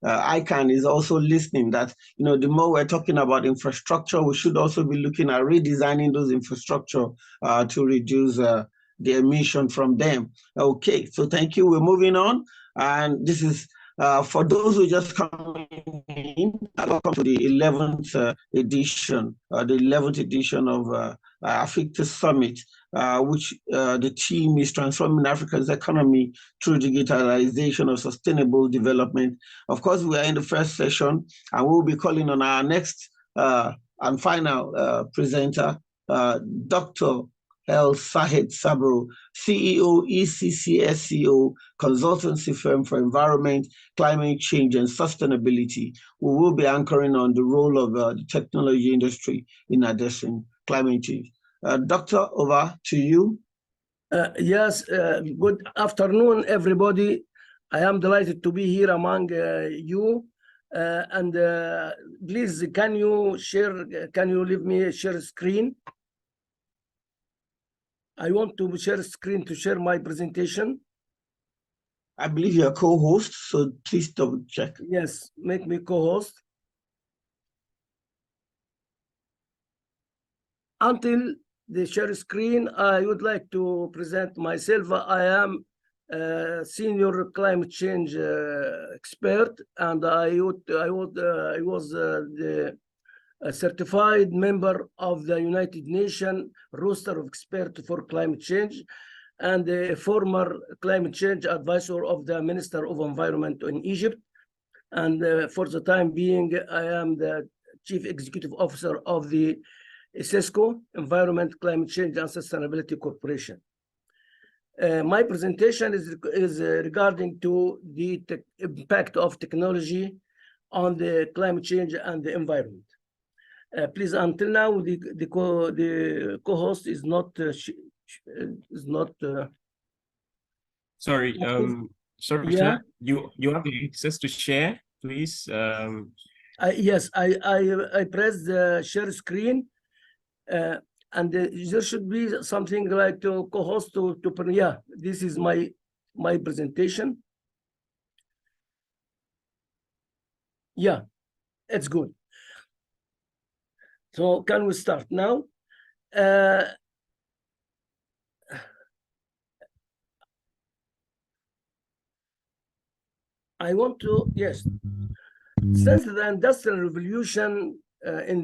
ICANN is also listening, that, you know, the more we're talking about infrastructure, we should also be looking at redesigning those infrastructure to reduce the emission from them. Okay, so thank you. We're moving on. And this is for those who just coming in, welcome to the 11th edition, of AfICTA Summit, which the theme is transforming Africa's economy through digitalization of sustainable development. Of course, we are in the first session, and we'll be calling on our next and final presenter, Dr. El Sahed Sabro, CEO, ECCSCO, consultancy firm for environment, climate change, and sustainability, who will be anchoring on the role of the technology industry in addressing climate change. Doctor, over to you. Yes, good afternoon, everybody. I am delighted to be here among you. And please, can you leave me share screen? I want to share screen to share my presentation. I believe you're a co-host, so please double check. Yes, make me co-host. Until the share screen, I would like to present myself. I am a senior climate change expert, and I was a certified member of the United Nations roster of experts for climate change, and a former climate change advisor of the Minister of Environment in Egypt. And for the time being, I am the Chief Executive Officer of the CESCO, Environment, Climate Change and Sustainability Corporation. My presentation is regarding to the impact of technology on the climate change and the environment. Please, until now, the co-host is not Sorry, sorry, yeah. sir. You have access to share, please. Yes, I press the share screen, and there should be something like to co-host to yeah. This is my presentation. Yeah, it's good. So can we start now? I want to, yes. Since the Industrial Revolution from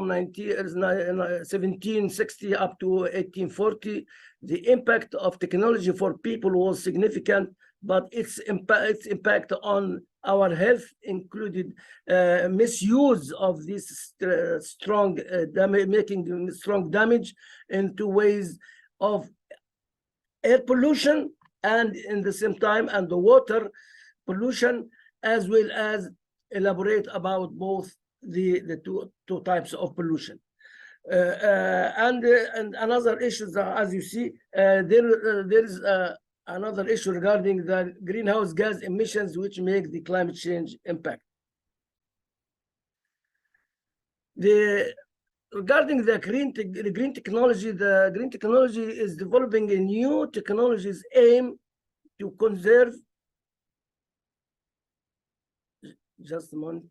1760 up to 1840, the impact of technology for people was significant, but its impact on our health included misuse of this making strong damage in 2 ways of air pollution and in the same time and the water pollution, as well as elaborate about both the two types of pollution. And another issue, as you see, there is another issue regarding the greenhouse gas emissions, which make the climate change impact. Regarding the green technology, the green technology is developing a new technologies aim to conserve. Just a moment.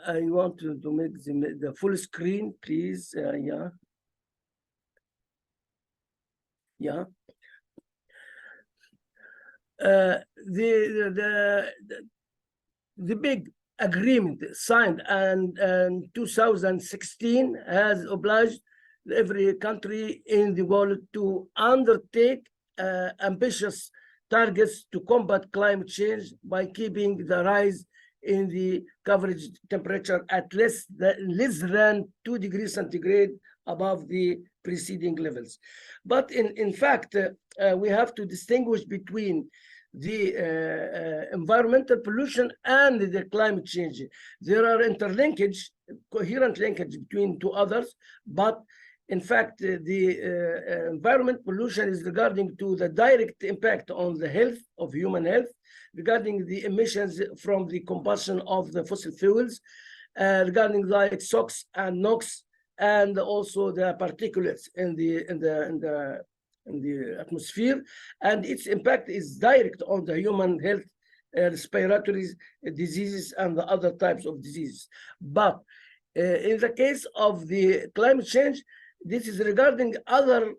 I want to make the full screen, please. Yeah. Yeah. The big agreement signed in 2016 has obliged every country in the world to undertake ambitious targets to combat climate change by keeping the rise in the coverage temperature at less than 2 degrees centigrade above the preceding levels. But in fact, we have to distinguish between the environmental pollution and the climate change. There are coherent linkage between two others, but in fact, the environment pollution is regarding to the direct impact on the health of human health, regarding the emissions from the combustion of the fossil fuels, regarding like SOx and NOx, and also the particulates in the atmosphere, and its impact is direct on the human health, respiratory diseases, and the other types of diseases. But in the case of the climate change, this is regarding other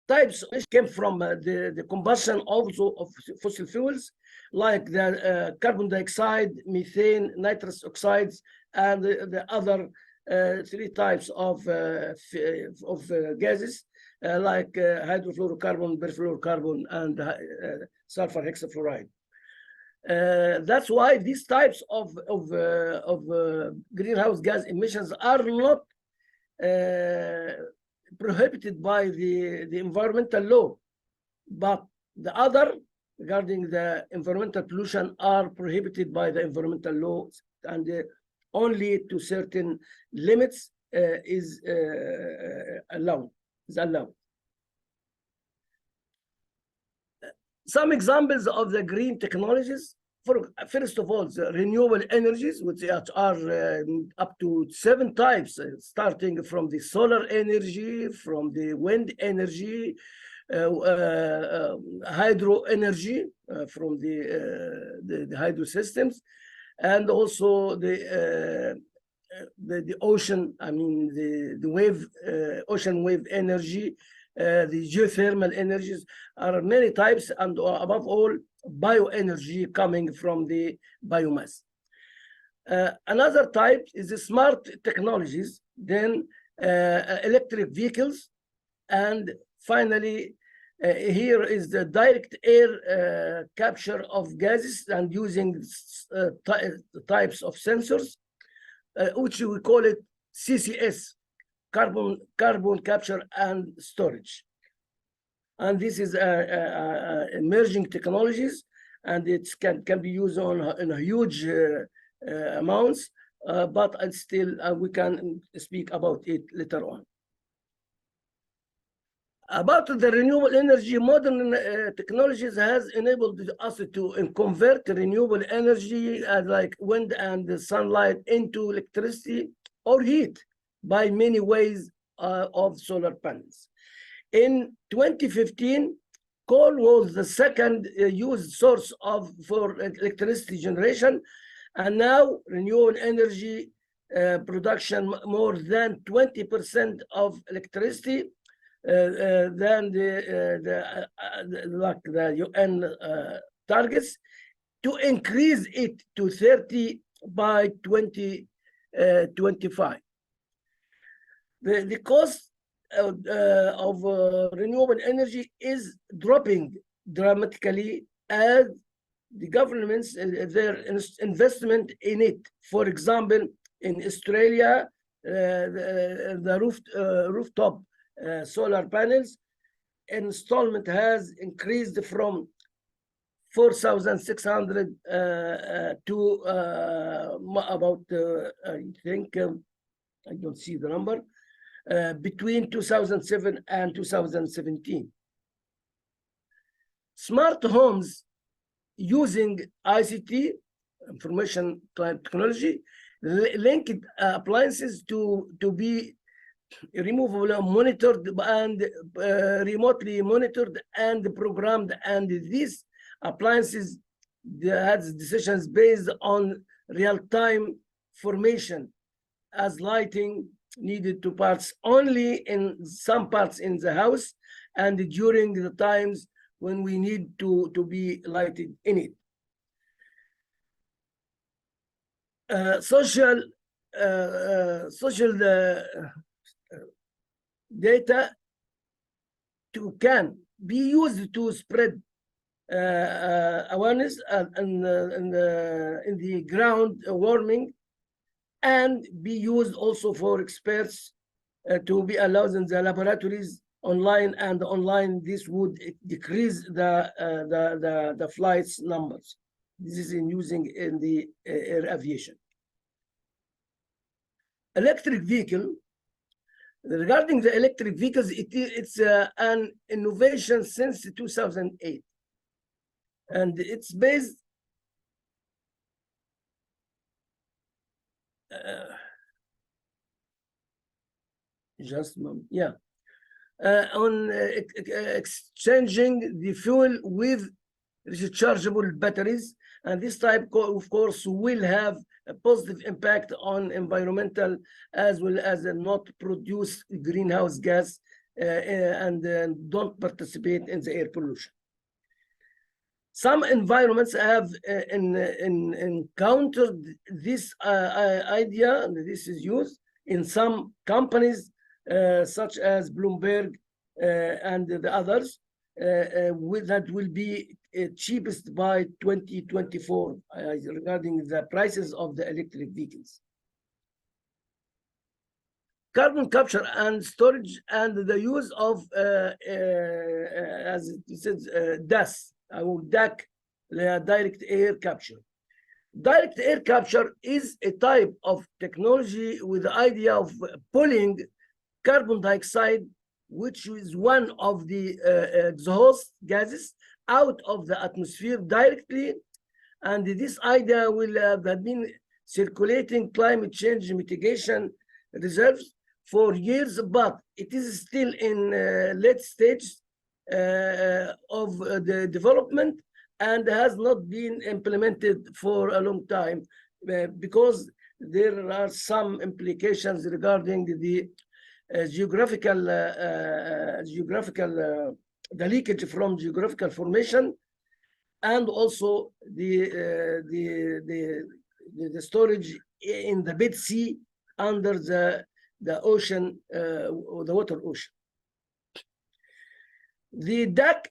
types which came from the combustion also of fossil fuels, like the carbon dioxide, methane, nitrous oxides, and the other 3 types of gases, like hydrofluorocarbon, perfluorocarbon, and sulfur hexafluoride. That's why these types of greenhouse gas emissions are not prohibited by the environmental law, but the other regarding the environmental pollution are prohibited by the environmental laws, and only to certain limits is allowed. Some examples of the green technologies. First of all, the renewable energies, which are up to 7 types, starting from the solar energy, from the wind energy, hydro energy from the hydro systems, and also the ocean, I mean the wave, ocean wave energy, the geothermal energies. Are many types, and above all, bioenergy coming from the biomass. Another type is the smart technologies, then electric vehicles, and finally, here is the direct air capture of gases and using types of sensors, which we call it CCS, carbon capture and storage. And this is emerging technologies, and it can be used in huge amounts, but still we can speak about it later on. About the renewable energy, modern technologies has enabled us to convert renewable energy like wind and sunlight into electricity or heat by many ways of solar panels. In 2015, coal was the second used source for electricity generation, and now renewable energy production more than 20% of electricity than the UN targets, to increase it to 30 by 2025. The cost of renewable energy is dropping dramatically as the governments their investment in it. For example, in Australia, the rooftop solar panels installment has increased from 4,600 to about, I think, I don't see the number, between 2007 and 2017. Smart homes using ICT, information technology, linked appliances to be removable, monitored and remotely monitored and programmed, and these appliances has decisions based on real-time formation as lighting needed to parts only in some parts in the house and during the times when we need to be lighted in it. Social data can be used to spread awareness in the ground warming, and be used also for experts to be allowed in the laboratories online and online. This would decrease the flights numbers. This is in using in the air aviation. Electric vehicle. Regarding the electric vehicles, it's an innovation since 2008, and it's based on exchanging the fuel with rechargeable batteries, and this type of course will have a positive impact on environmental as well as not produce greenhouse gas and don't participate in the air pollution. Some environments have encountered this idea, and this is used in some companies such as Bloomberg and the others, that will be cheapest by 2024 regarding the prices of the electric vehicles. Carbon capture and storage and the use of, as it says, DAS, or DAC, the direct air capture. Direct air capture is a type of technology with the idea of pulling carbon dioxide, which is one of the exhaust gases, out of the atmosphere directly. And this idea will have been circulating climate change mitigation reserves for years, but it is still in late stage of the development and has not been implemented for a long time because there are some implications regarding the geographical the leakage from geographical formation, and also the storage in the bed sea under the ocean, or the water ocean. The DAC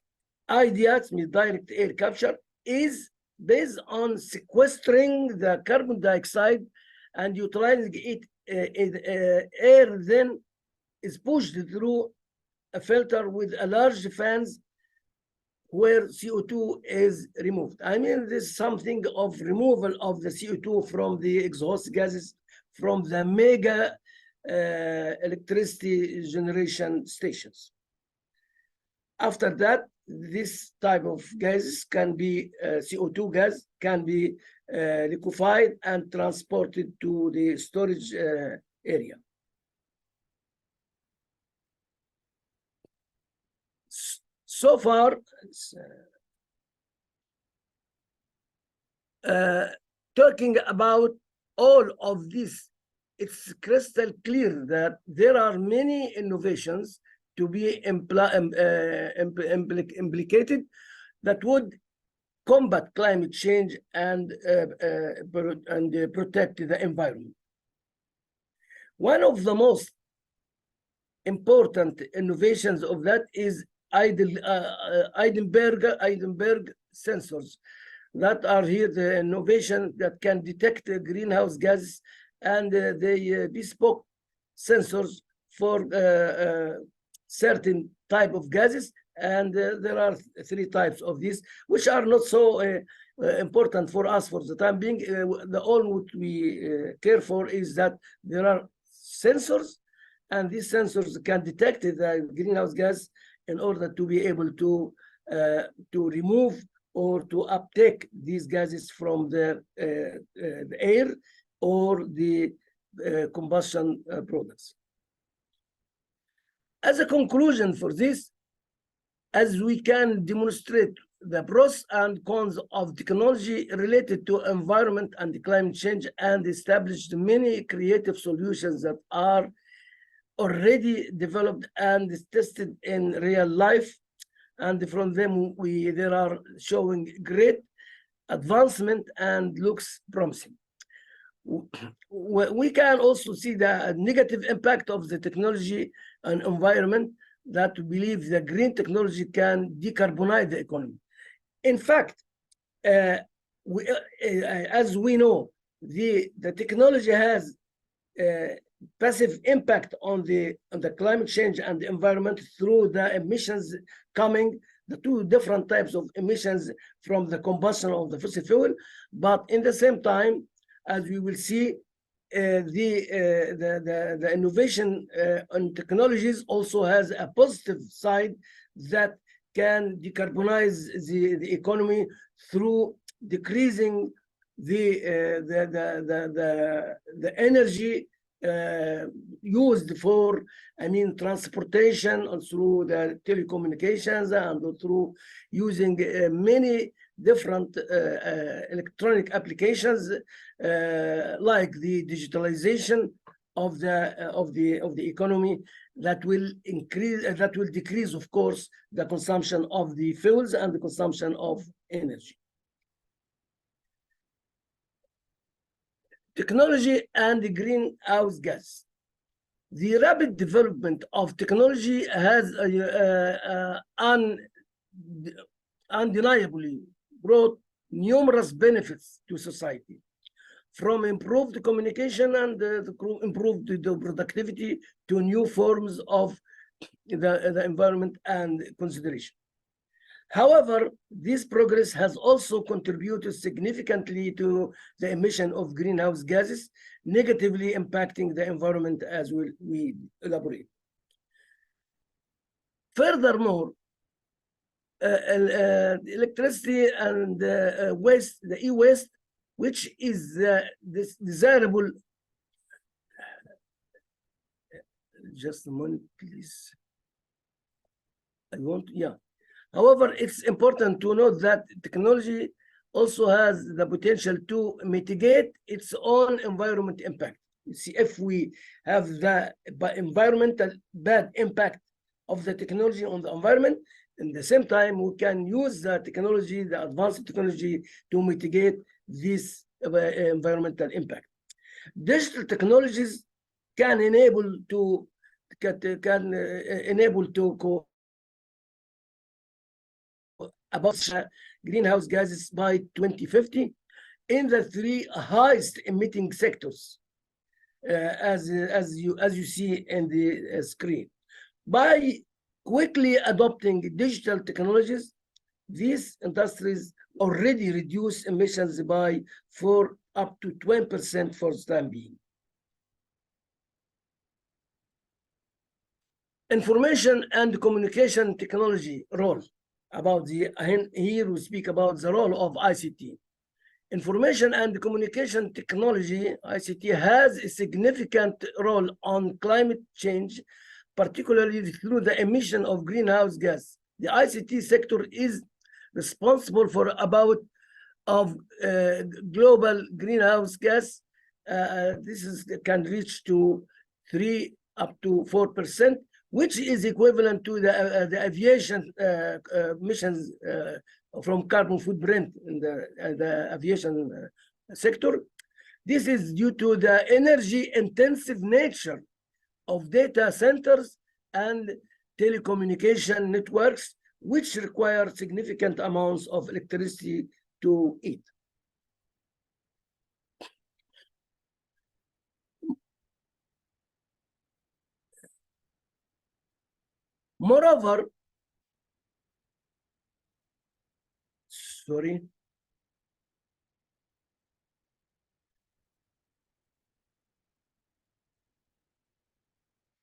idea, direct air capture, is based on sequestering the carbon dioxide and utilizing it. Air then is pushed through a filter with a large fans where CO2 is removed. I mean, this is something of removal of the CO2 from the exhaust gases from the mega electricity generation stations. After that, this type of gases can be CO2 gas, can be liquefied and transported to the storage area. So far, talking about all of this, it's crystal clear that there are many innovations to be implicated that would combat climate change and protect the environment. One of the most important innovations of that is Heidelberg sensors that are here, the innovation that can detect greenhouse gases, and they bespoke sensors for certain type of gases And there are three types of these, which are not so important for us for the time being. The all what we care for is that there are sensors, and these sensors can detect the greenhouse gas in order to be able to remove or to uptake these gases from the air or the combustion products. As a conclusion for this, as we can demonstrate the pros and cons of technology related to environment and climate change, and established many creative solutions that are already developed and tested in real life, and from them there are showing great advancement and looks promising. We can also see the negative impact of the technology and environment, that we believe the green technology can decarbonize the economy. In fact, as we know, the technology has passive impact on the climate change and the environment through the emissions coming, the two different types of emissions from the combustion of the fossil fuel. But in the same time, as we will see, the innovation on technologies also has a positive side that can decarbonize the economy through decreasing the energy used for, transportation, and through the telecommunications, and through using many different electronic applications, like the digitalization of the economy, that will decrease, of course, the consumption of the fuels and the consumption of energy. Technology and the greenhouse gas. The rapid development of technology has undeniably brought numerous benefits to society, from improved communication and improved productivity to new forms of the environment and consideration. However, this progress has also contributed significantly to the emission of greenhouse gases, negatively impacting the environment, as we elaborate. Furthermore, electricity and waste, the e-waste, which is this desirable. Just a moment, please. However, it's important to note that technology also has the potential to mitigate its own environment impact. You see, if we have the environmental bad impact of the technology on the environment, at the same time, we can use the technology, the advanced technology, to mitigate this environmental impact. Digital technologies can enable to about greenhouse gases by 2050 in the three highest emitting sectors, as you see in the screen. By quickly adopting digital technologies, these industries already reduce emissions by up to 20% for the time being. Information and communication technology role. Here we speak about the role of ICT. Information and communication technology, ICT, has a significant role on climate change, particularly through the emission of greenhouse gas. The ICT sector is responsible for about global greenhouse gas. This can reach to 3 up to 4%, which is equivalent to the aviation emissions from carbon footprint in the aviation sector. This is due to the energy intensive nature of data centers and telecommunication networks, which require significant amounts of electricity to eat. Moreover, Sorry.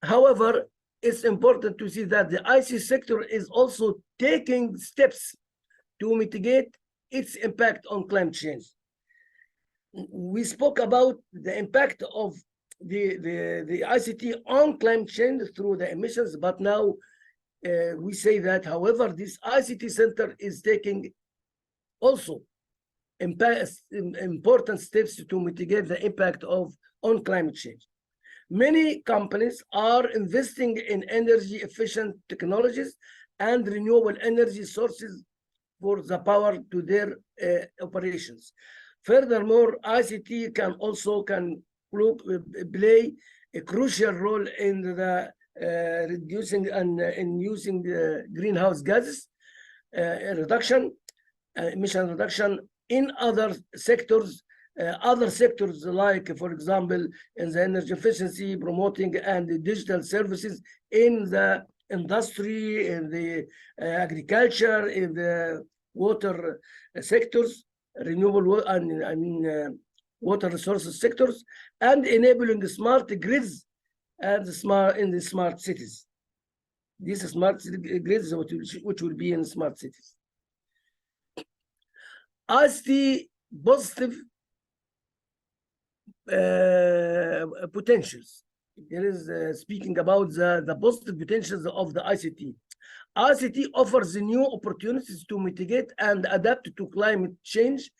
However, it's important to see that the IC sector is also taking steps to mitigate its impact on climate change. We spoke about the impact of the ICT on climate change through the emissions, but now we say that, however, this ICT center is taking also important steps to mitigate the impact on climate change. Many companies are investing in energy efficient technologies and renewable energy sources for the power to their operations. Furthermore, ICT can also play a crucial role in the reducing and in using the greenhouse gases emission reduction in other sectors like, for example, in the energy efficiency, promoting and digital services in the industry, in the agriculture, in the water sectors, renewable water resources sectors, and enabling smart grids and in the smart cities. These smart grids which will be in smart cities. As the positive potentials, there is speaking about the positive potentials of the ICT. ICT offers new opportunities to mitigate and adapt to climate change.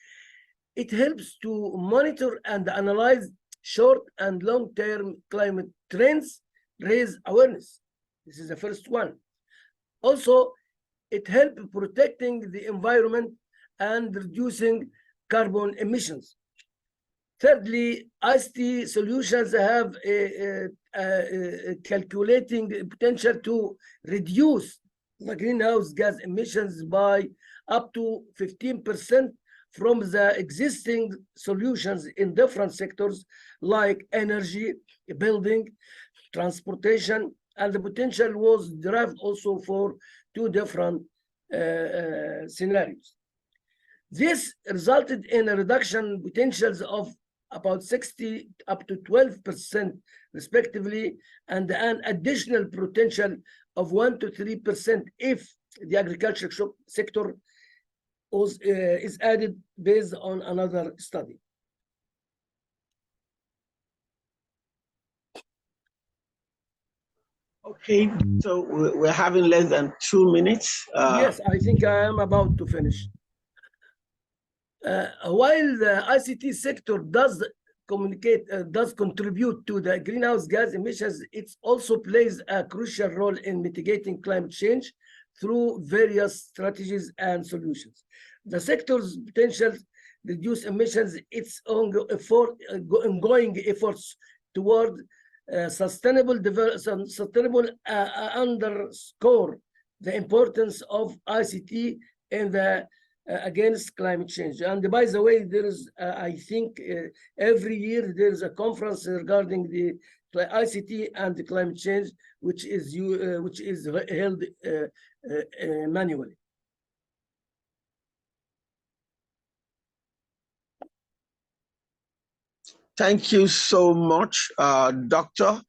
It helps to monitor and analyze short and long-term climate trends, raise awareness. This is the first one. Also, it helps protecting the environment and reducing carbon emissions. Thirdly, ICT solutions have a calculating potential to reduce the greenhouse gas emissions by up to 15% from the existing solutions in different sectors like energy, building, transportation, and the potential was derived also for two different scenarios. This resulted in a reduction potentials of about 60 up to 12% respectively, and an additional potential of 1 to 3% if the agriculture sector is added based on another study. Okay, so we're having less than 2 minutes. Yes, I think I am about to finish. While the ICT sector does contribute to the greenhouse gas emissions, it also plays a crucial role in mitigating climate change through various strategies and solutions. The sector's potential reduce emissions, its ongoing efforts toward sustainable development, underscore the importance of ICT in the against climate change. And by the way, there is, I think, every year there is a conference regarding the ICT and the climate change, which is held manually. Thank you so much, Doctor.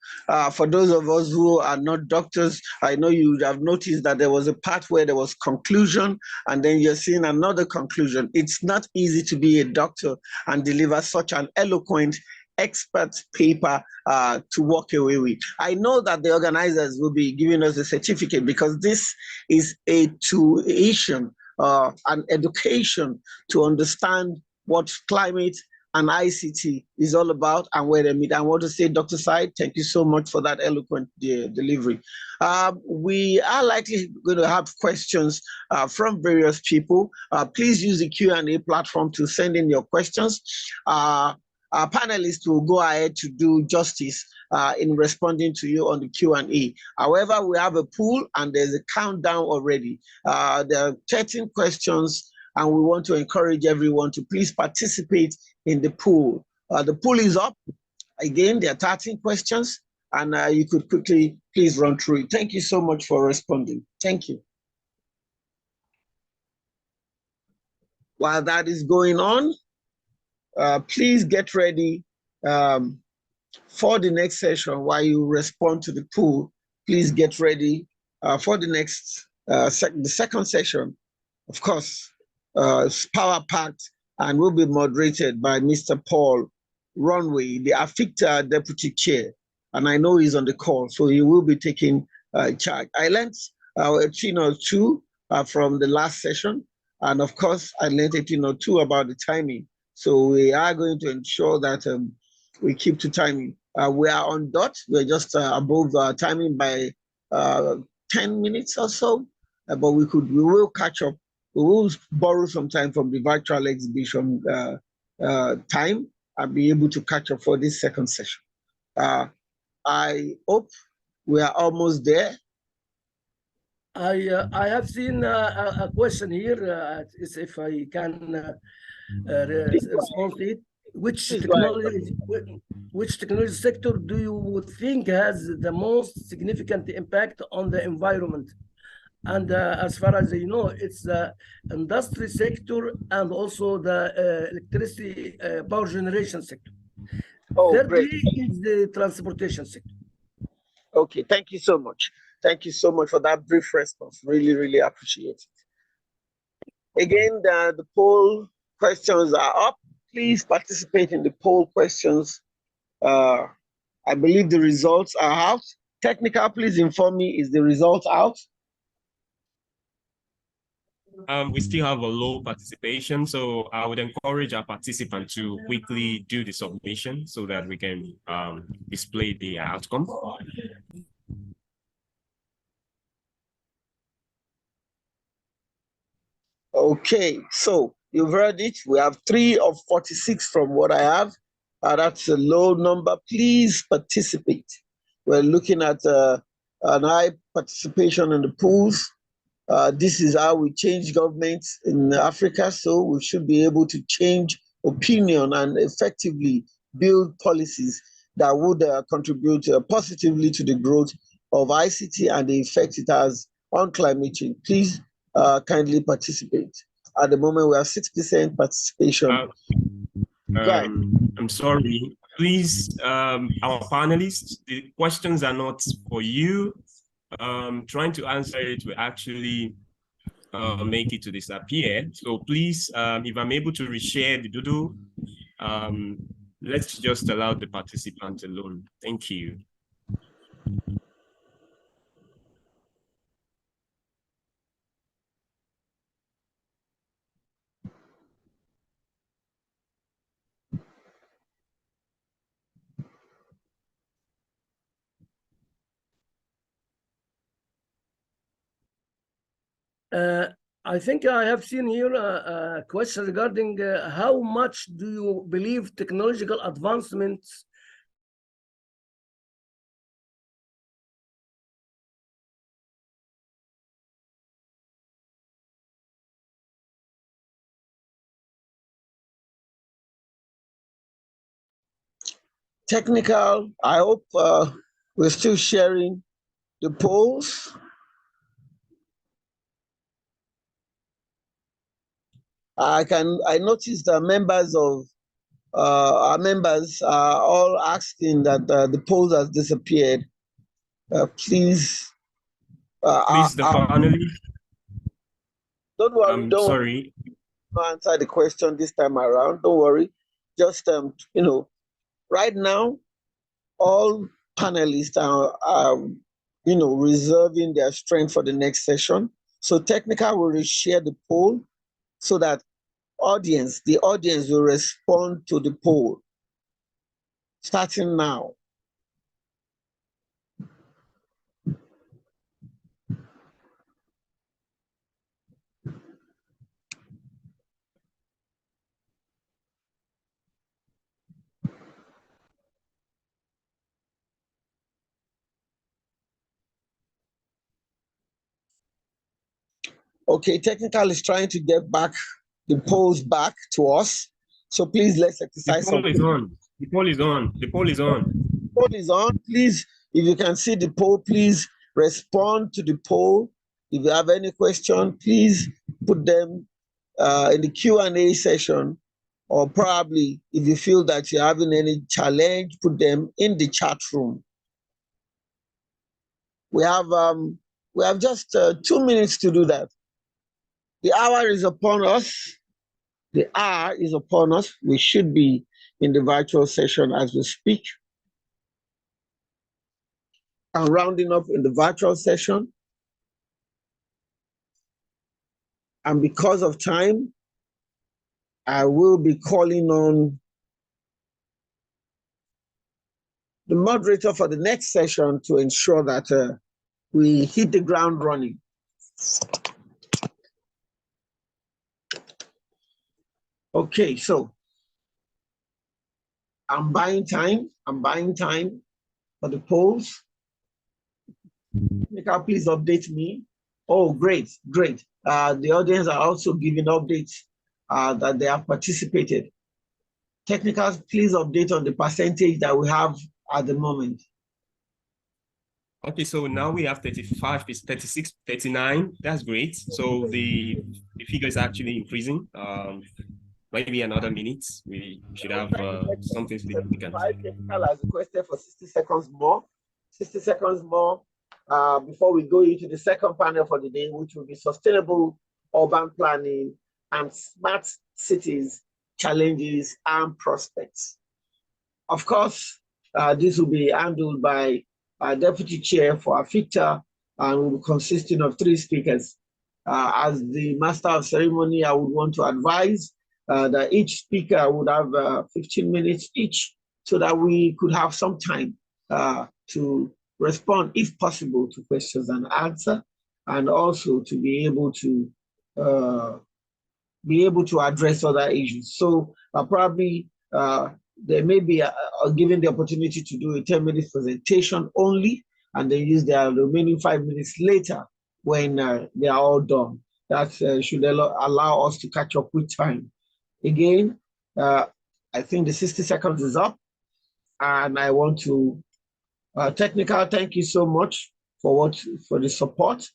For those of us who are not doctors, I know you would have noticed that there was a part where there was conclusion, and then you're seeing another conclusion. It's not easy to be a doctor and deliver such an eloquent expert paper to walk away with. I know that the organizers will be giving us a certificate because this is a tuition, an education to understand what climate and ICT is all about and where they meet. I want to say, Dr. Said, thank you so much for that eloquent delivery. We are likely going to have questions from various people. Please use the Q&A platform to send in your questions. Our panelists will go ahead to do justice in responding to you on the Q&A. However, we have a pool and there's a countdown already. There are 13 questions, and we want to encourage everyone to please participate in the pool. The pool is up. Again, there are 13 questions, and you could quickly please run through it. Thank you so much for responding. Thank you. While that is going on, please get ready for the next session. While you respond to the poll, please get ready for the next, the second session. Of course, it's power-packed and will be moderated by Mr. Paul Runway, the AfICTA Deputy Chair. And I know he's on the call, so he will be taking charge. I learned a thing or two from the last session. And of course, I learned a thing or two about the timing. So we are going to ensure that we keep to timing. We are on dot. We're just above timing by 10 minutes or so, but we will catch up. We will borrow some time from the virtual exhibition time and be able to catch up for this second session. I hope we are almost there. I have seen a question here, is if I can respond to it. Which technology sector do you think has the most significant impact on the environment? And as far as you know, it's the industry sector and also the electricity power generation sector. Oh, Thirdly, great. is the transportation sector. Okay, thank you so much. Thank you so much for that brief response. Really, really appreciate it. Again, the poll questions are up. Please participate in the poll questions. I believe the results are out. Technical, please inform me, is the result out? We still have a low participation, so I would encourage our participants to quickly do the submission so that we can display the outcome. Okay, so you've heard it. We have 3 of 46 from what I have. That's a low number. Please participate. We're looking at an high participation in the polls. This is how we change government in Africa, so we should be able to change opinion and effectively build policies that would contribute positively to the growth of ICT and the effect it has on climate change. Please kindly participate. At the moment, we have 6% participation. I'm sorry. Please, our panelists, the questions are not for you. Trying to answer it will actually make it to disappear. So please, if I'm able to reshare the doodle, let's just allow the participant alone. Thank you. I think I have seen here a question regarding how much do you believe technological advancements Technical, I hope we're still sharing the polls. I noticed the members of our members are all asking that the polls has disappeared. Please, please, the panelists. Don't worry. I'm don't sorry. worry. Answer the question this time around. Don't worry. Just right now, all panelists are reserving their strength for the next session. So technical will share the poll so that the audience will respond to the poll starting now. Okay, technical is trying to get back the polls back to us. So please let's exercise. The poll is on. The poll is on. The poll is on. The poll is on. Please, if you can see the poll, please respond to the poll. If you have any question, please put them in the Q&A session, or probably if you feel that you're having any challenge, put them in the chat room. We have just 2 minutes to do that. The hour is upon us. The hour is upon us. We should be in the virtual session as we speak. I'm rounding up in the virtual session. And because of time, I will be calling on the moderator for the next session to ensure that we hit the ground running. Okay, so I'm buying time. I'm buying time for the polls. Nika, please update me. Oh, great, great. The audience are also giving updates that they have participated. Technicals, please update on the percentage that we have at the moment. Okay, so now we have 35, 36, 39. That's great. So the figure is actually increasing. Maybe another minute. We should have something significant. Technical has requested for 60 seconds more. 60 seconds more before we go into the second panel for the day, which will be sustainable urban planning and smart cities, challenges and prospects. Of course, this will be handled by our Deputy Chair for AfICTA and will be consisting of 3 speakers. As the Master of Ceremony, I would want to advise that each speaker would have 15 minutes each so that we could have some time to respond, if possible, to questions and answer, and also to be able to address other issues. So probably they may be given the opportunity to do a 10-minute presentation only, and they use their remaining 5 minutes later when they are all done. That should allow us to catch up with time. Again, I think the 60 seconds is up, and I want to, Technical, thank you so much for the support.